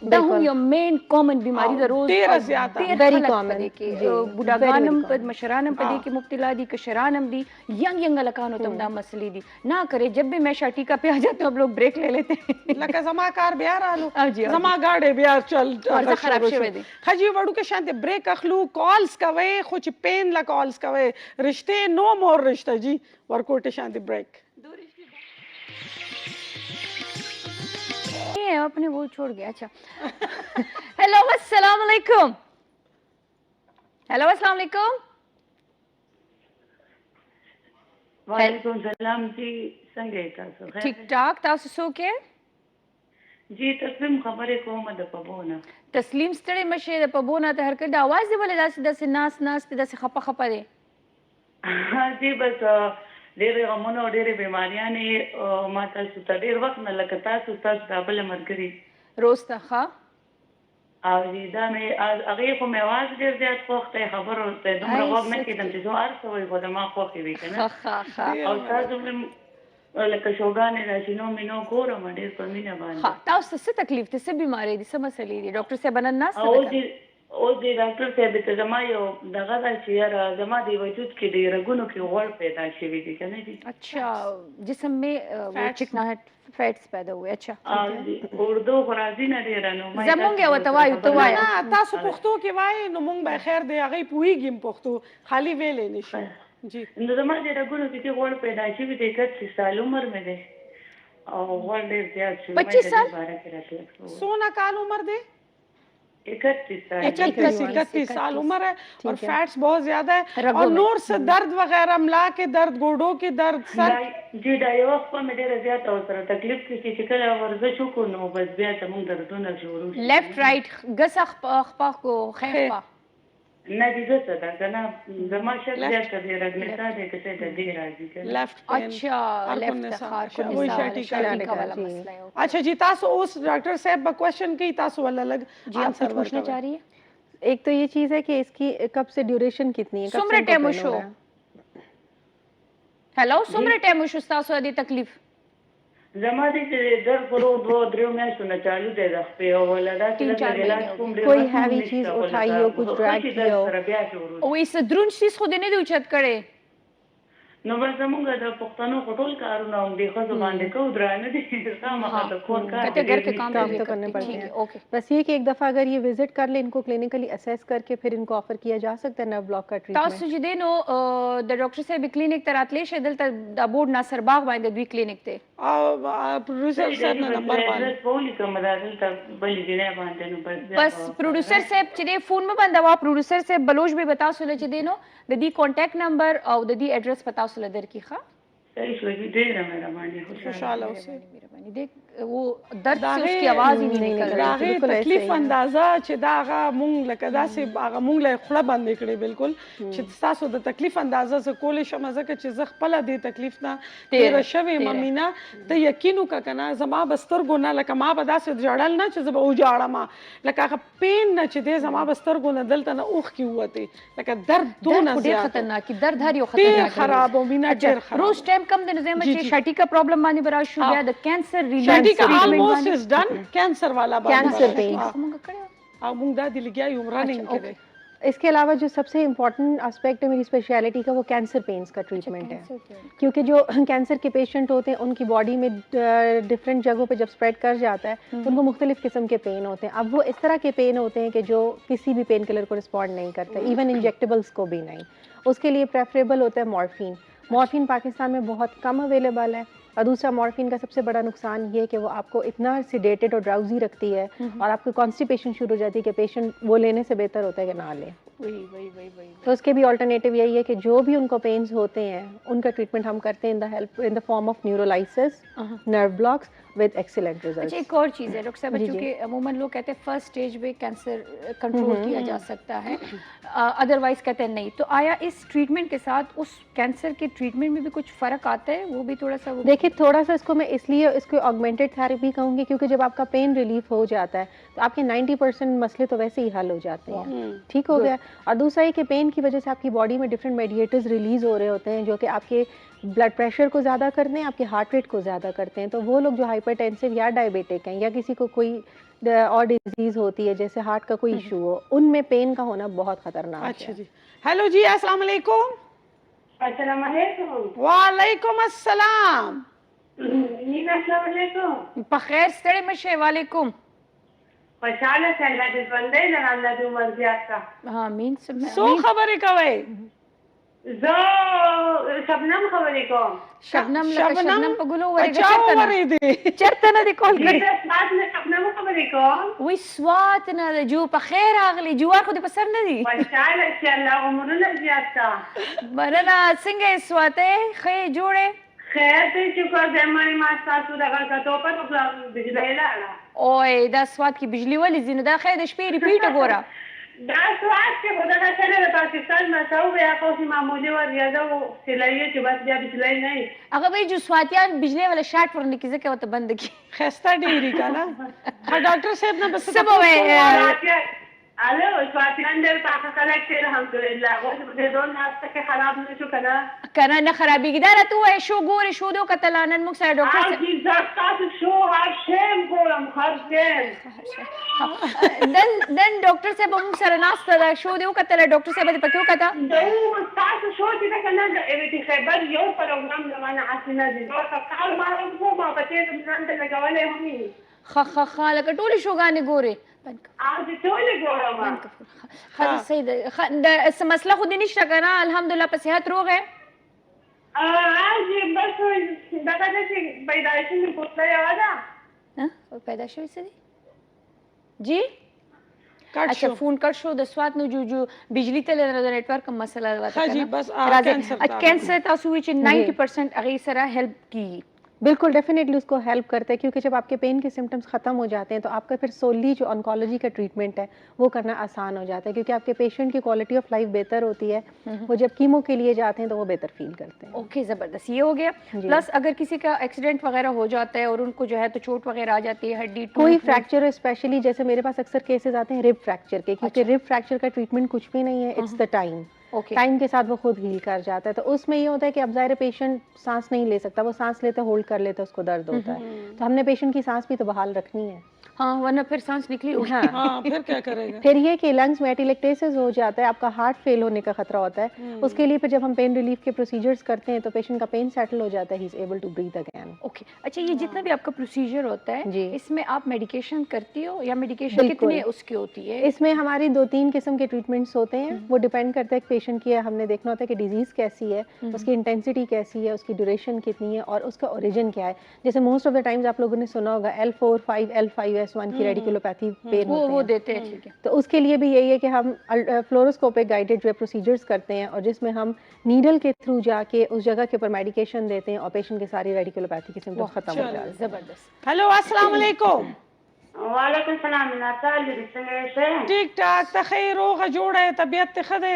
योर मेन कॉमन बीमारी द रोज वेरी कॉमन बुढ़ागानम पद मशरानम पदी की मुब्तला दी कशरानम दी यंग यंग लकानो तमदा मसली दी ना करे। जब भी मैं शाटिका पे आ जाती हूँ, हम लोग ब्रेक ले लेते हैं। लका जमाकार बिहार आलू जी जमा गाड़े बिहार चल और खराब शेवे दी खजी वड़ू के शांति ब्रेक अखलू कॉल्स कवे कुछ पेन ला कॉल्स कवे रिश्ते नो मोर रिश्ता जी वर्कआउट शांति ब्रेक। है, आपने वो छोड़ गया। अच्छा हेलो अस्सलाम वालेकुम। हेलो अस्सलाम वालेकुम। वालेकुम सलाम जी, څنګه تاسو؟ ठीक ठाक, تاسو څوک یې؟ जी तस्लीम खबरे کومه د پبونه. تسلیم ستړي مشه د پبونه ته هر کله د आवाज دی ولې داسې ناس داسې خپه خپه دی؟ جی بس ډېر غمونه او ډېر بیماریاں ما تاسو ته ډېر وخت نه لکه تاسو د بل مرګري روسته ښه او دا مې هغه په میواز ډېر زیات وخت خبر ورته دومره وخت نه کېدم چې زه ارسه وي خو د ما خوښي وي کنه او تاسو لکه شوګانې راشي نو مینو ګورم ډېر په مینه باندې. ها تاسو څه تکلیف ته څه بیماری دي څه مسلې دي ډاکټر صاحب نن ناس او دی ډاکټر صاحب ته زما یو دغه دا چې یاره زما د وجود کې د رګونو کې غوړ پیدا شوي دي کنه دي. اچھا جسم میں وہ چکناہٹ فیٹس پیدا ہوئے. اچھا اردو غرازی نه ډیر نو ما زمونږ یو توایو توایو تاسو پښتو کې وای نو مونږ به خیر دی هغه پوېږم پښتو خالی ویلې نشي. جی نو زما د رګونو کې غوړ پیدا شوي دي 31 سال عمر مې ده او غوړ ډیر زیات شوی. 25 سال سونا کال عمر ده 31 साल उम्र है और फैट्स बहुत ज्यादा है और नोर से दर्द वगैरह मला के दर्द गोडों के दर्द सर जी دا یو وخت په مې ډېر زیات او سره تکلیف کې چې کله ورزش وکړو نو بس بیا ته موږ دردونه شروع شو. لیفت رائټ غسخ خپخ کو خیفه نه دي زه دا کنه زما شک زیات دی رګنتا دی چې د دې راځي کنه لیفٹ اچھا لیفٹ خار کو وہی شٹی کا والا مسئلہ ہے. اچھا جی تاسو اس ڈاکٹر صاحب با کوশ্چن کی تاسو والا لگ جی آپ کچھ پوچھنا چاہ رہی ہے؟ ایک تو یہ چیز ہے کہ اس کی کب سے ڈیوریشن کتنی ہے, سمرے ٹیمو شو هلو سمرے ټایم شو تاسو د تکلیف زما دې در پرو 2-3 میاشتو نه چالو دی د خپل ولدا چې علاج کوم ډیر کوئی هیوی چیز اٹھائی ہو کچھ ड्रैग کی ہو او اس درون چیز خود نه دی اوچت کړي نو بس زمونږ د پښتنو خټول کارونه هم د خزو باندې کو درانه دي چې مخه د کور کار کته گھر کے کام تو کرنے پڑتے ہیں. بس یہ کہ ایک دفعہ اگر یہ وزٹ کر لیں ان کو کلینکلی اسیس کر کے پھر ان کو آفر کیا جا سکتا ہے نرو بلاک کا ٹریٹمنٹ. تاسو چې دینو د ډاکټر صاحب کلینیک ته راتلی شئ دلته د بورډ ناصر باغ باندې دوی کلینیک ته او پروډوسر صاحب نه نمبر باندې پولی کوم دلته بل دی باندې نو بس پروډوسر صاحب چې دی فون میں بندا وا پروډوسر صاحب بلوچ بھی بتا سو چې دینو د دې کانټیکټ نمبر او د دې ایڈریس پتا سو لدر کی ښه صحیح شو دې ډېر مهرباني خوشاله اوسئ. دیکھ وہ درد سے اس کی آواز ہی نہیں نکل رہی. دا تکلیف اندازه چې دا هغه مونږ لکه داسې هغه مونږ له خله باندې کړی بالکل چې تاسو د تکلیف اندازه ز کولې شم ځکه چې زه خپل د تکلیف نه تیر شوی ممینا ته یقینو کا کنه زما بستر ګونه لکه ما به داسې جړل نه چې زه به وجاړم لکه هغه پین نه چې د زما بستر ګونه دلته نه اوخ کی وته لکه درد دونه ډېر خطرناک درد هر یو خطرناک خراب او مینا ډېر خراب روز ټایم کم د نظام چې شټی کا پرابلم باندې برا شو بیا د کینسر شٹی کا almost is done کینسر والا کینسر پین او مونږ دا دی لګیا یو رننګ کړي. اس کے علاوہ جو سب سے امپورٹنٹ اسپیکٹ ہے میری اسپیشلٹی کا وہ کینسر پینس کا ٹریٹمنٹ ہے کیونکہ جو کینسر کے پیشنٹ ہوتے ہیں ان کی باڈی میں ڈفرینٹ جگہوں پہ جب اسپریڈ کر جاتا ہے تو ان کو مختلف قسم کے پین ہوتے ہیں. اب وہ اس طرح کے پین ہوتے ہیں کہ جو کسی بھی پین کلر کو رسپونڈ نہیں کرتے, ایون انجیکٹیبلس کو بھی نہیں. اس کے لیے پریفریبل ہوتا ہے مورفین. مورفین پاکستان میں بہت کم اویلیبل ہے اور دوسرا مورفین کا سب سے بڑا نقصان یہ ہے کہ وہ آپ کو اتنا سیڈیٹڈ اور ڈراؤزی رکھتی ہے اور آپ کو کانسٹیپیشن شروع ہو جاتی ہے کہ پیشنٹ وہ لینے سے بہتر ہوتا ہے کہ نہ لے. تو اس کے بھی آلٹرنیٹیو یہی ہے کہ جو بھی ان کو پینز ہوتے ہیں ان کا ٹریٹمنٹ ہم کرتے ہیں ان دا فارم آف نیورولائسس نرو بلاکس ود ایکسیلنٹ ریزلٹس. ایک اور چیز ہے ڈاکٹر صاحب چونکہ عموماً لوگ کہتے ہیں فرسٹ اسٹیج میں کینسر کنٹرول کیا جا سکتا ہے ادروائز کہتے ہیں نہیں, تو آیا اس ٹریٹمنٹ کے ساتھ اس کینسر کے ٹریٹمنٹ میں بھی کچھ فرق آتا ہے؟ وہ بھی تھوڑا سا دیکھیے تھوڑا سا اس کو میں اس لیے اس کو آگمنٹڈ تھیراپی کہوں گی کیونکہ جب آپ کا پین ریلیف ہو جاتا ہے تو آپ کے 90% مسئلے تو ویسے ہی حل ہو جاتے ہیں. ٹھیک ہو گیا. اور دوسرا یہ کہ پین کی وجہ سے آپ کی باڈی میں ڈفرینٹ میڈیٹرز ریلیز ہو رہے ہوتے ہیں جو کہ آپ کے بلڈ پریشر کو زیادہ کرتے ہیں, آپ کے ہارٹ ریٹ کو زیادہ کرتے ہیں. تو وہ لوگ جو ہائپر ٹینسو یا ڈائبیٹک ہیں یا کسی کو کوئی اور ڈیزیز ہوتی ہے جیسے ہارٹ کا کوئی ایشو ہو, ان میں پین کا ہونا بہت خطرناک ہے. اچھا جی. ہیلو جی السلام علیکم. السلام علیکم. وعلیکم السلام. السلام علیکم. بخیر ستړي مشه. وعلیکم. خوشاله شه الله دې ژوندۍ لري الله دې عمر زیات کا. امین. سو خبرې کوي زه شبنم خبرې کوم. شبنم لکه شبنم په ګلو ورېږه چا چېرته نه ورېدې چېرته نه دې کال زه کړی د سوات نه شبنم خبرې کوم. وی سوات نه ده جو په خیر راغلی جوار خو دې په سر نه دي خوشحاله چې الله عمرونه زیات کړه. مننه څنګه یې سواتې ښه یې جوړې خیر دی شکر دی مړې ما ستاسو دغه کتو په توګه بجلی لاړه. اوی دا سوات کې بجلی ولې ځي نو دا خیر د شپې ریپیټ ګوره دا سوات کې خو دغه څه د پاکستان مساو بیا خو معمولي وه زیاده و سلایي چې بس بیا بجلی نه وي. هغه وایي جو سواتیان بجلی والا شاټ ورنه کې ځکه ورته بند کړي خسته ډېرې که نه ښه ډاکټر صاحب نه بس څه به وایې الو سواتیان ډېر پاکه خلک دي الحمدلله. اوس د دون ناسته کې خراب نه شو که نه کنه نه خرابېږي دا راته ووایه شو ګورې شو دې وکتله نن موږ سره ډاکټر صاحب او زه ستاسو شو هر شی ګورم هر شی. نن ډاکټر صاحب موږ سره ناسته ده شو دې وکتله ډاکټر صاحب دې پکې وکته ستاسو شو چې ده که نه د خیبر یو پروګرام زمانه هسې نه دي نور کال ما هم کوم او په تېر ځان ته لګولی هم وي. ښه لکه ټولې شوګانې ګورې او چې ټولې ګورم ښه صحیح ده څه مسله خو دې نشته که نه الحمدلله په صحت روغ یې چې بس دغه ده چې پیدایشي مې پوسته یوه ده پیدا شوی څه دي جی کټ اچھا شو فون کٹ شو د سوات نو جو بجلی ته د نیټورک مسله وته ښه جی بس کینسر تاسو وی چې 90% هغه سره هیلپ کی बिल्कुल डेफिनेटली उसको हेल्प करता है क्योंकि जब आपके पेन के सिम्टम्स ख़त्म हो जाते हैं तो आपका फिर सोली जो ऑन्कोलॉजी का ट्रीटमेंट है वो करना आसान हो जाता है क्योंकि आपके पेशेंट की क्वालिटी ऑफ लाइफ बेहतर होती है वो जब कीमो के लिए जाते हैं तो वो बेहतर फील करते हैं ओके ज़बरदस्त ये हो गया प्लस अगर किसी का एक्सीडेंट वगैरह हो जाता है और उनको जो है तो चोट वगैरह आ जाती है हड्डी कोई फ्रैक्चर हो स्पेशली जैसे मेरे पास अक्सर केसेस आते हैं रिब फ्रैक्चर के क्योंकि रिब फ्रैक्चर का ट्रीटमेंट कुछ भी नहीं है इट्स द टाइम टाइम के साथ वो खुद हील कर जाता है तो उसमें ये होता है कि अब ज़ाहिर पेशेंट सांस नहीं ले सकता वो सांस लेते होल्ड कर लेता उसको दर्द होता है तो हमने पेशेंट की सांस भी तो बहाल रखनी है हाँ वरना फिर सांस निकली हाँ फिर क्या करेगा फिर ये कि लंग्स में एटिलेक्टेसिस हो जाता है आपका हार्ट फेल होने का खतरा होता है उसके लिए फिर जब हम पेन रिलीफ के प्रोसीजर्स करते हैं तो पेशेंट का पेन सेटल हो जाता है he is able to breathe again okay अच्छा ये जितना भी आपका प्रोसीजर होता है जी इसमें आप मेडिकेशन करती हो या मेडिकेशन कितनी उसकी होती है इसमें हमारी 2-3 किस्म के ट्रीटमेंट्स होते हैं वो डिपेंड करता है पेशेंट की हमने देखना होता है कि डिजीज कैसी है उसकी इंटेंसिटी कैसी है उसकी ड्यूरेशन कितनी है और उसका ओरिजिन क्या है जैसे मोस्ट ऑफ द टाइम्स आप लोगों ने सुना होगा L4, 5, L5S1 की रेडिकुलोपैथी पेन वो देते हैं ठीक है तो उसके लिए भी यही है कि हम फ्लोरोस्कोपिक गाइडेड जो प्रोसीजर्स करते हैं और जिसमें हम नीडल के थ्रू जाके उस जगह के ऊपर मेडिकेशन देते हैं और पेशेंट की सारी रेडिकुलोपैथी के सिम्टम्स खत्म हो जाते हैं जबरदस्त हेलो अस्सलाम वालेकुम वालेकुम सलाम नाताल दې څنګه یې ټیک ټاک ته ښه روغه جوړه یې طبیعت ته ښه دی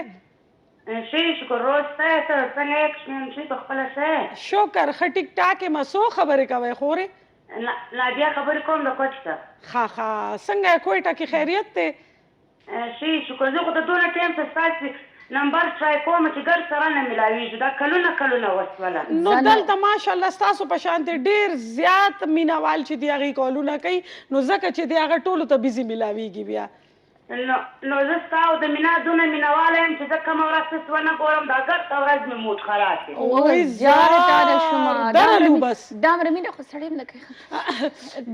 شي شکر روز ته څنګه یې شي په خپله ښه شکر ښه ټیک ټاک یم څو خبرې کوئ خورې نادیا خبرې کوم د کوټ ته ښه څنګه یې کویټه کې خیریت دی شي شکر زه خو د دونه ټایم ته ستاسې نمبر ټرای کوم چې ګر سره نه ملاویږي دا کلونه وسوله نو دلته ماشاءالله ستاسو په شان ډېر زیات مینوال چې دی هغې کالونه کوي نو ځکه چې دی هغه ټولو ته بیزي ملاویږي بیا نو زه ستا او د مینا دونه مینواله یم چې زه کومه ورځ څه ونه ګورم دا ګرته ورځ مې موډ خلاص دی وای زار درلو بس دا مره مینه خو سړی نه کوي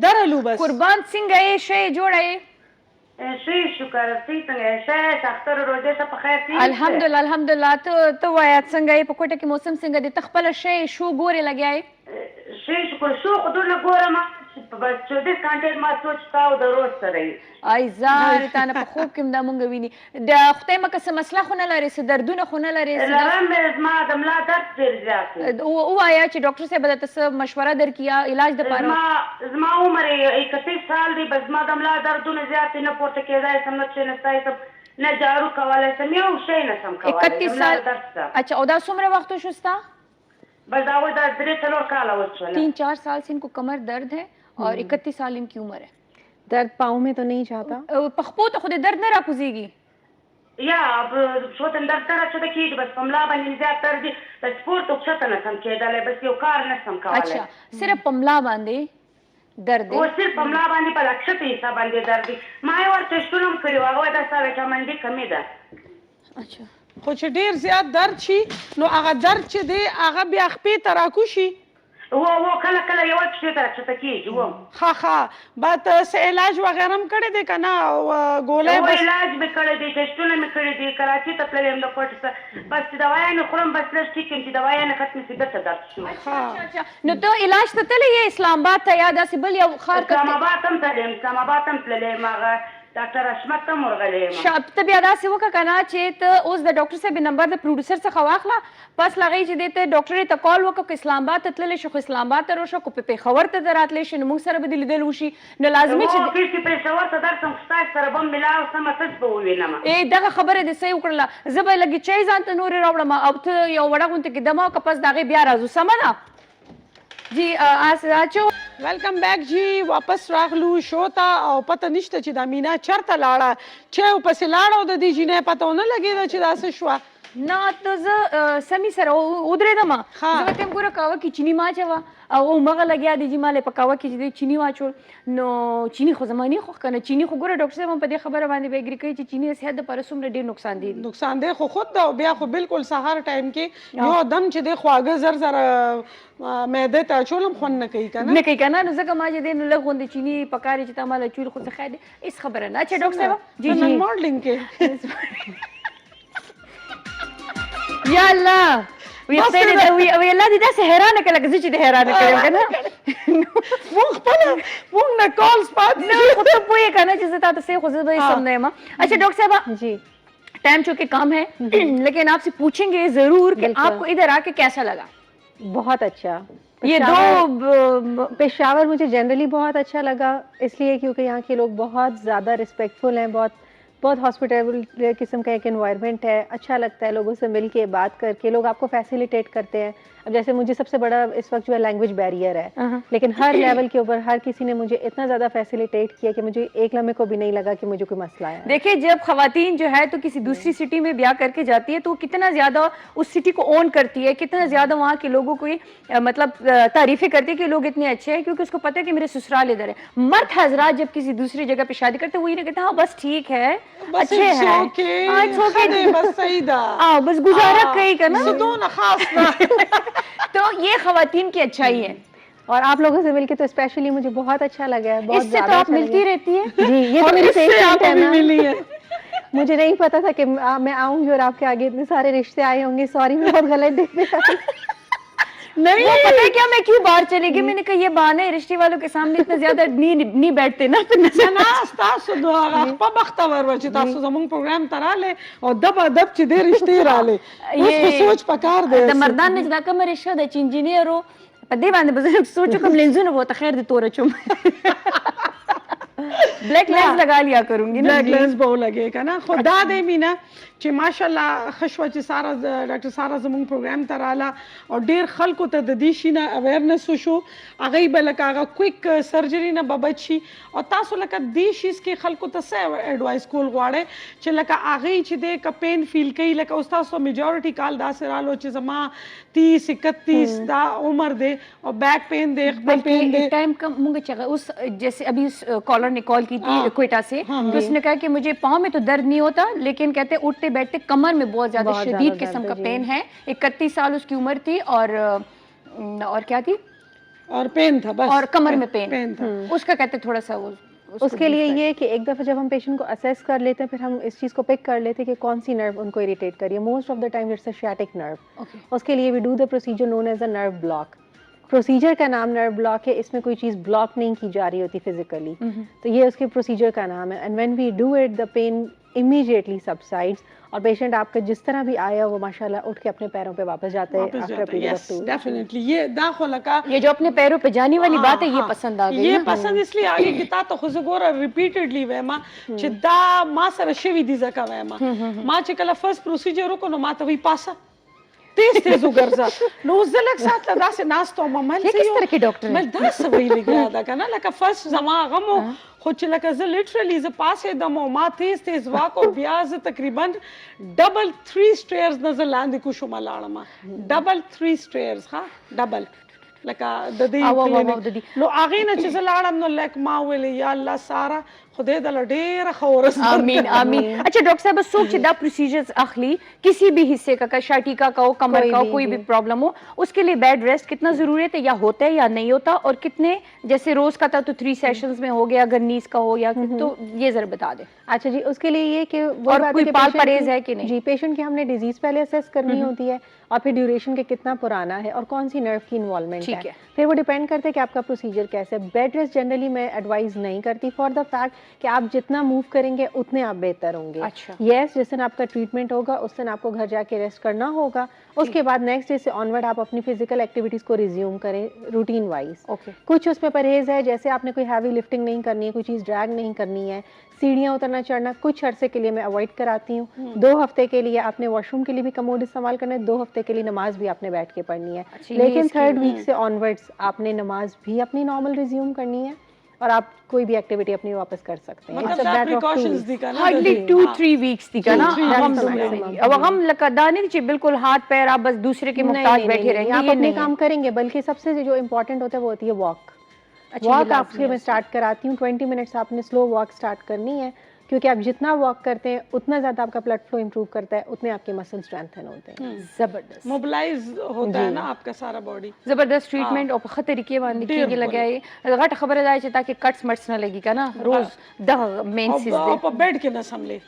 درلو بس قربان څنګه یې شی جوړه یې شي شکر تی څنګه شه اختر روزه ته په خیر تي الحمدلله ته وایې څنګه یې په کوټه کې موسم څنګه دی ته خپله شی شو ګورې لګیا یې شي شکر شو خو دونه ګورم بس 24 घंटे ما سوچ تا او د روز سره یې ای زار تا نه په خوب کې دا مونږ ویني د خدای مکه څه مسله خو نه لرې څه دردونه خو نه لرې لرم زما د ملا درد ډېر زیات دی ووایه چې ډاکټر صاحب درته څه مشوره درکړي علاج دپاره زما عمر 31 سال دی بس زما د ملا دردونه زیات دي نه پورته کېدای سم نه کښېنستی سم نه جارو کولی سم یو شی نه سم کولی 31 سال اچھا او دا څومره وخت شو ستا بس دا 3-4 کاله وشول 3-4 साल से इनको कमर दर्द है और 31 साल इनकी उम्र है दर्द पाँव में तो नहीं जाता पखपो तो खुद दर्द न राकुजेगी या अब شوتن درد راځي کېږي بس په ملا باندې زیات درد دي بس سپورت وکړه نه سم کېدلی بس یو کار نه سم کولی اچھا صرف په ملا باندې درد او صرف په ملا باندې په لکښته حساب باندې درد دي ما یې ورته شتون هم کړي هغه د سره چمنډي کمی ده اچھا خو چې ډېر زیات درد شي نو هغه درد چې دی هغه بیا خپې ته راکوشي वो کله کله یو څه تر څه کېږي و ها بعد سه علاج وغیرہ هم کړی دی کنه ګولې بس علاج به کړی دی ټیسټونه مې کړی دي کراچي ته تللم د کوټ څخه بس دوايانې خورم بس لږ ټیک یم چې دوايانې ختمې شي بس درد شو اچھا نو ته علاج ته تللی اسلام آباد ته یا داسې بل یو ښار ته اسلام آباد هم تللم اسلام آباد هم تللم هغه ډاکټر اشمت ته ورغلی شاب ته بیا داسې وکړه که نه چې ته اوس د ډاکټر صاحب نمبر د پروډوسر څخه واخله پس لغې چې دی ته ډاکټر ته کال وکړه که اسلام آباد ته تللی شو خو اسلام آباد ته روشه که په پېښور ته راتلی شي نو موږ سره به دې لیدل وشي نو لازمي چې پېښور ته درسم ستاسو سره به ملاو سمه څه به ووینم دغه خبره دې صحیح وکړله زه به لږې چای ځان ته نورې راوړم او ته یو وړه غونته کې دمه که پس د هغې بیا راځو سمه ده جی اچو ویلکم بیک جی واپس راغلو شو ته او پته نشته چې دا مینا چرته لاړه چې پسې لاړه او د دې جینۍ پته ونه لګېده چې دا څه شوه نه ته زه سمي سره ودرېدم زه به ته یم ګوره قهوه کې چیني ما اچوه او مغه لګیا دی چې مالې په قهوه کې چې دی چیني واچول نو چیني خو زما نه خوښ که نه چیني خو ګوره ډاکټر صاحب هم په دې خبره باندې به اګري کوي چې چیني د صحت دپاره څومره ډېر نقصان دی نقصان دی خو خود ده بیا خو بالکل سهار ټایم کې یو دم چې دی خواږه زر زر معدې ته اچول هم خوند نه کوي که نه کوي که نه نو ځکه ما چې دی نو لږ غوندې چیني پکار چې تا ماله چول خو څه خیر دی هېڅ خبره نه اچھا ډاکټر صاحب جی جی ماډلینګ کې یا الله ویختې وی الله دې داسې حیرانه کړه لکه زه چې دې حیرانه کړم که نه مونږ خپله مونږ نه کالز پاتې نه خو ته پوهې که نه چې زه تا ته صحیح خو زه به یې سم نه یم اچھا ڈاکٹر صاحبہ جی ٹائم چونکہ کم ہے لیکن آپ سے پوچھیں گے ضرور کہ آپ کو ادھر آ کے کیسا لگا بہت اچھا یہ دو پشاور مجھے جنرلی بہت اچھا لگا اس لیے کیونکہ یہاں کے لوگ بہت زیادہ رسپیکٹفل ہیں بہت ہاسپٹیبل قسم کا ایک انوائرمنٹ ہے اچھا لگتا ہے لوگوں سے مل کے بات کر کے لوگ آپ کو فیسیلیٹیٹ کرتے ہیں اب جیسے مجھے سب سے بڑا اس وقت جو ہے لینگویج بیریئر ہے لیکن ہر لیول کے اوپر ہر کسی نے مجھے اتنا زیادہ فیسیلیٹیٹ کیا کہ مجھے ایک لمحے کو بھی نہیں لگا کہ مجھے کوئی مسئلہ ہے دیکھیں جب خواتین جو ہے تو کسی دوسری سٹی میں بیاہ کر کے جاتی ہے تو وہ کتنا زیادہ اس سٹی کو اون کرتی ہے کتنا زیادہ وہاں کے لوگوں کو مطلب تعریفیں کرتی ہے کہ لوگ اتنے اچھے ہیں کیونکہ اس کو پتہ ہے کہ میرے سسرال ادھر ہے مرد حضرات جب کسی دوسری جگہ پہ شادی کرتے وہی نہ کہتے ہاں بس ٹھیک ہے اچھے ہیں بس گزارا کہیں کا نا تو یہ خواتین کی اچھائی ہے اور آپ لوگوں سے مل کے تو اسپیشلی مجھے بہت اچھا لگا ہے اس سے تو آپ ملتی رہتی ہیں جی یہ تو میری پیشنٹ ہے نا مجھے نہیں پتا تھا کہ میں آؤں گی اور آپ کے آگے اتنے سارے رشتے آئے ہوں گے سوری میں بہت غلط ڈے پہ نہیں پتا ہے کیا میں کیوں باہر چلے گی میں نے کہا یہ بہانے رشتے والوں کے سامنے اتنا زیادہ نہیں بیٹھتے نا تاسو دغه په بختور و چې تاسو زموږ پروګرام ته راغلې او دب ادب چې دې رشتې راغلې اوس سوچ پکار دی د مردان نه دا کومه رشته د انجینیر په دې باندې به سوچو کوم لینزونه وو ته خیر دې تور چوم بلیک لینز لگا لیا کروں گی بلیک لینز به ولګې که نه خو دا دی مینا چې ماشاءالله ښه شوه چې سارا ډاکټر سارا زموږ پروګرام ته راله او ډېر خلکو ته د دې شي نه اویرنس وشو هغوی به لکه هغه کویک سرجري نه به بچ شي او تاسو لکه دې شیز کې خلکو ته څه ایډوایس کول غواړئ چې لکه هغوی چې دی که پین فیل کوي لکه اوس تاسو میجورټي کال داسې رالو چې زما 30 31 دا عمر دی او بیک پین دی خپل پین دی ٹائم کم مونږ چې اس جیسے ابھی کالر نے کال کی تھی کوئٹہ سے تو اس نے کہا کہ مجھے پاؤں میں تو درد نہیں ہوتا لیکن کہتے اٹھتے بیٹھتے کمر میں بہت زیادہ شدید قسم کا پین ہے 31 سال اس کی عمر تھی اور کیا تھی اور پین تھا بس اور کمر میں پین تھا اس کا کہتے تھوڑا سا وہ اس کے لیے یہ کہ ایک دفعہ جب ہم پیشنٹ کو اسیس کر لیتے ہیں پھر ہم اس چیز کو پک کر لیتے ہیں کہ کون سی نرو ان کو اریٹیٹ کریے موسٹ آف دا ٹائم اٹس اے شیاٹک نرو اس کے لیے وی ڈو دا پروسیجر نون ایز اے نرو بلاک پروسیجر کا نام نرو بلاک ہے اس میں کوئی چیز بلاک نہیں کی جا رہی ہوتی فزیکلی تو یہ اس کے پروسیجر کا نام ہے اینڈ وین وی ڈو اٹ دا پین امیڈیٹلی سبسائڈس اور پیشنٹ آپ کا جس طرح بھی آیا وہ ماشاءاللہ اٹھ کے اپنے پیروں پہ واپس جاتا ہے ڈیفینیٹلی یہ داخل کا یہ جو اپنے پیروں پہ جانے والی بات ہے یہ پسند آ گئی یہ پسند اس لیے آگے کی تا ته خو زه ګوره ریپیټډلی وایم چې دا ما سره شوي دي ځکه وایم ما چې کله فرست پروسیجر وکړو نو ما ته وی پاسه تیز تیز وګرځه نو زه لږ ساعت له داسې ناست وم مل کس طرح کې ډاکټر مل داسې ویلې ګیا ده که نه لکه فرست زما غم و خو چې لکه زه لیټرلی زه پاسېدم او ما تیز تیز واک او بیا زه تقریبا ډبل 3 سټیرز نه زه لاندې کوشم لاړم ډبل 3 سټیرز ها ډبل لکه د دې نو هغې نه چې زه لاړم نو لک ما ویلې یا الله سارا خدای د ډیره خورس आमीन आमीन। अच्छा डॉक्टर साहब सोच दा प्रोसीजर्स अखली किसी भी हिस्से का शाटिका का हो, कमर का हो, कोई भी प्रॉब्लम हो, उसके लिए बेड रेस्ट कितना जरूरत है, या होता है या नहीं होता, और कितने, जैसे रोज का था तो 3 सेशंस में हो गया, अगर नीज का हो या तो ये जरा बता दे। अच्छा जी, उसके लिए ये कि और कोई पाल परहेज है कि नहीं? जी, पेशेंट की हमने डिजीज पहले असेस करनी होती है, और फिर ड्यूरेशन के कितना पुराना है और कौन सी नर्व की इन्वॉल्वमेंट है, फिर वो डिपेंड करता है कि आपका प्रोसीजर कैसे है। बेड रेस्ट जनरली मैं एडवाइस नहीं करती फॉर द फैक्ट कि आप जितना मूव करेंगे उतने आप बेहतर होंगे। अच्छा। यस, जिस दिन आपका ट्रीटमेंट होगा उस दिन आपको घर जाके रेस्ट करना होगा, उसके बाद नेक्स्ट डे से ऑनवर्ड आप अपनी फिजिकल एक्टिविटीज को रिज्यूम करें रूटीन वाइज। कुछ उसमें परहेज है, जैसे आपने कोई हैवी लिफ्टिंग नहीं करनी है, कोई चीज़ ड्रैग नहीं करनी है, सीढ़ियाँ उतरना चढ़ना कुछ अरसे के लिए मैं अवॉइड कराती हूँ। 2 हफ्ते के लिए आपने वॉशरूम के लिए भी कमोड इस्तेमाल करना है, 2 हफ्ते के लिए नमाज भी आपने बैठ के पढ़नी है। लेकिन 3rd वीक से ऑनवर्ड्स आपने नमाज भी अपनी नॉर्मल रिज्यूम करनी है, और आप कोई भी एक्टिविटी अपनी वापस कर सकते हैं। मतलब प्रिकॉशंस दिखा ना हार्डली 2-3 वीक्स दिखा ना। अब हम लकदाने ची बिल्कुल हाथ पैर आप बस दूसरे के मुहताज बैठे रहेंगे, आप अपने काम करेंगे। बल्कि सबसे जो इम्पोर्टेंट होता है वो होती है वॉक। वॉक आपसे मैं स्टार्ट कराती हूँ, 20 मिनट्स आपने स्लो वॉक स्टार्ट करनी है, क्योंकि आप जितना वॉक करते हैं उतना ज्यादा आपका ब्लड फ्लो इंप्रूव करता है, उतने आपके मसल स्ट्रेंथन होते हैं। जबरदस्त मोबिलाइज होता है ना आपका सारा बॉडी। जबरदस्त ट्रीटमेंट और खत तरीके बांध के लगाए गट खबर है जे ताकि कट्स मट्स ना लगी का ना रोज द मेंसेस दे په बेड کې نه سملې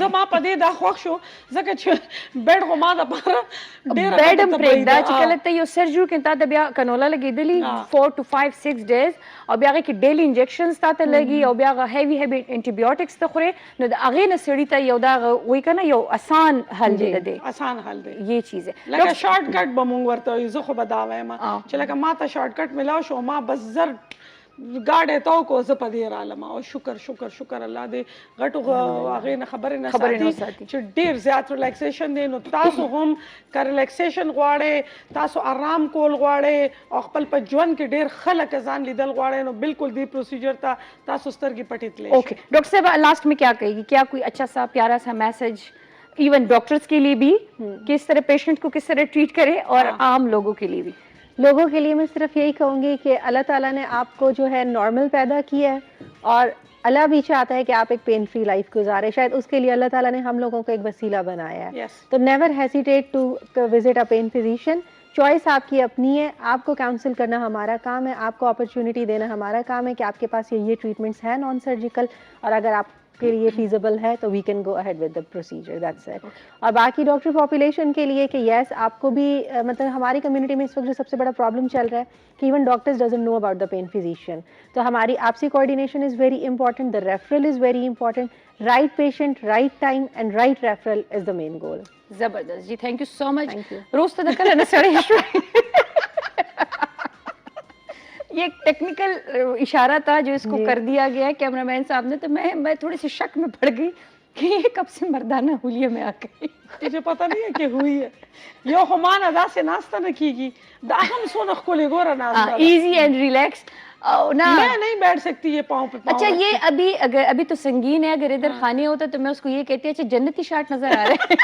زما په دې دا خوښ شو ځکه چې بیډ خو ما د پاره ډېر بیډ هم پرېږده چې کله ته یو سرجری کې تا د بیا کنولا لګېدلی 4 to 5-6 days او بیا هغه کې ډیلی انجیکشنز تا ته لګي او بیا هیوی انټي بایوټکس ته خوري، نو د هغې نه سړي ته یو دا وایي که نه یو آسان حل دی د دې، آسان حل دی یہ چیز ہے لکه شارټ کټ به مونږ ورته وایو. زه خو به دا وایم چې لکه ما ته شارټ کټ ملاو شو، ما بس زر गाड़े तो को ز पदे रालमा और शुक्र शुक्र शुक्र अल्लाह दे गटो आगे न खबर न साथी چې ډیر زیات ریلیکسیشن دی. نو تاسو هم کا ریلیکسیشن غواړئ، تاسو آرام کول غواړئ او خپل په ژوند کې ډیر خلک ځان لیدل غواړئ، نو بالکل دی پروسیجر تا تاسو سترګې پټې تلئ. اوکے ڈاکٹر صاحب لاسٹ میں کیا کہے گی، کیا کوئی اچھا سا پیارا سا میسج ایون ڈاکٹرز کے لیے بھی کس طرح پیشنٹ کو کس طرح ٹریٹ کرے اور عام لوگوں کے لیے بھی؟ लोगों के लिए मैं सिर्फ यही कहूँगी कि अल्लाह ताला ने आपको जो है नॉर्मल पैदा किया है और अल्लाह भी चाहता है कि आप एक पेन फ्री लाइफ गुजारें। शायद उसके लिए अल्लाह ताला ने हम लोगों को एक वसीला बनाया है। तो never hesitate to visit a pain physician. Choice आपकी अपनी है, आपको काउंसिल करना हमारा काम है, आपको अपॉर्चुनिटी देना हमारा काम है कि आपके पास ये ट्रीटमेंट्स हैं नॉन सर्जिकल, और अगर आप के लिए फीजिबल है तो we can go ahead with the procedure, that's it. और बाकी डॉक्टर पॉपुलेशन के लिए कि यस आपको भी मतलब हमारी कम्युनिटी में इस वक्त जो सबसे बड़ा प्रॉब्लम चल रहा है कि even doctors doesn't know about the pain physician, तो हमारी आपसी coordination is very important, the referral is very important, right patient right time and right referral is the main goal. जबरदस्त जी, थैंक यू सो मच। रोज तो दखल है ना सड़े ये एक टेक्निकल इशारा था जो इसको कर दिया गया है कैमरामैन साहब ने, तो मैं थोड़ी सी शक में पड़ गई कि ये कब से मर्दाना हुलिया में आ गई। मुझे पता नहीं है कि हुई है यो हमान अदा से नाश्ता न कीगी दा हम सोना खोले गोरा नाश्ता इजी एंड रिलैक्स ना, मैं नहीं बैठ सकती ये पाँव पे पाँव। अच्छा ये अभी तो संगीन है, अगर इधर खाने होता तो मैं उसको ये कहती अच्छा जन्नती शाट नजर आ रहे हैं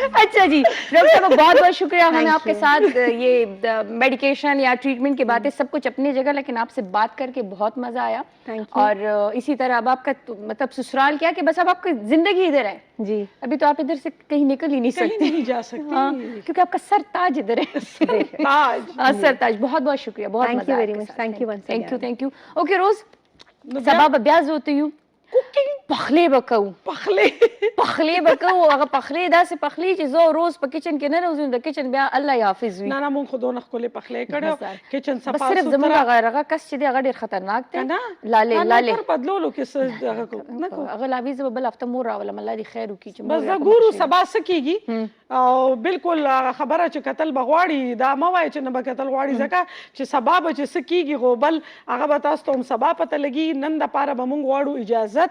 अच्छा जी डॉक्टर साहब बहुत बहुत शुक्रिया, हमने आपके साथ ये मेडिकेशन या ट्रीटमेंट की बातें सब कुछ अपनी जगह, लेकिन आपसे बात करके बहुत मजा आया। और इसी तरह अब आपका मतलब ससुराल क्या कि बस अब आपकी जिंदगी इधर है जी, अभी तो आप इधर से कहीं निकल ही नहीं सकते, नहीं जा सकती। हाँ, क्योंकि आपका सर ताज इधर है सर ताज। बहुत बहुत शुक्रिया, बहुत मजा आया। Thank you. ओके रोज सबब अभ्यास होती हूँ पखले बकऊ पखले बकऊ अगर पखले दा से पखली چې زو روز په کچن کې نه روزم د کچن بیا الله حافظ وي نه مونږ خودونه خپل پخلې کړو کچن صفا بس صرف زموږ هغه کس چې دی هغه ډیر خطرناک دی لاله پر بدلولو کې څه هغه کو نه کو هغه لاویز بل هفته مور راولم الله دې خیر وکړي چې بس دا ګورو سبا سکیږي او بالکل خبره چې قتل بغواړي دا ما وای چې نه به قتل غواړي ځکه چې سبا به چې سکیږي غو بل هغه به تاسو ته سبا پته لګي نن د پاره به مونږ غواړو اجازه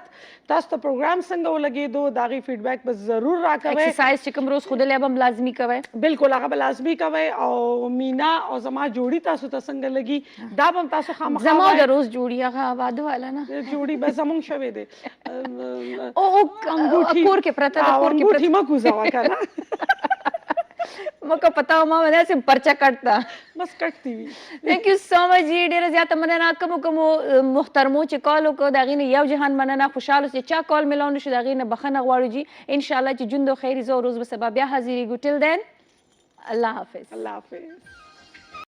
تاسو ته پروګرام څنګه ولګي دو داغي فیډبیک بس ضرور راکوي، ایکسرسایز چې کوم روز خود له هم لازمی کوي، بالکل هغه لازمی کوي او مینا او زما جوړی تاسو ته څنګه لګي دا به تاسو خامخا زما د روز جوړی هغه واده والا نه جوړی به زمون شوي دي او کور کې پرته د کور کې پرته ما کوزا وکړه مکه پتا ما باندې سم پرچا کټتا بس کټتی وي. ثانک یو سو مچ جی ډیره زیاته مننه. کوم محترمو چې کال وکړو د هغې نه یو جهان مننه. خوشحاله اوسئ چې چا کال میلاو نه شو د هغې نه بخښنه غواړو جي. انشاءالله چې ژوند و خیر زه روز به سبا بیا حاضرېږو. ټل دین الله حافظ. الله حافظ.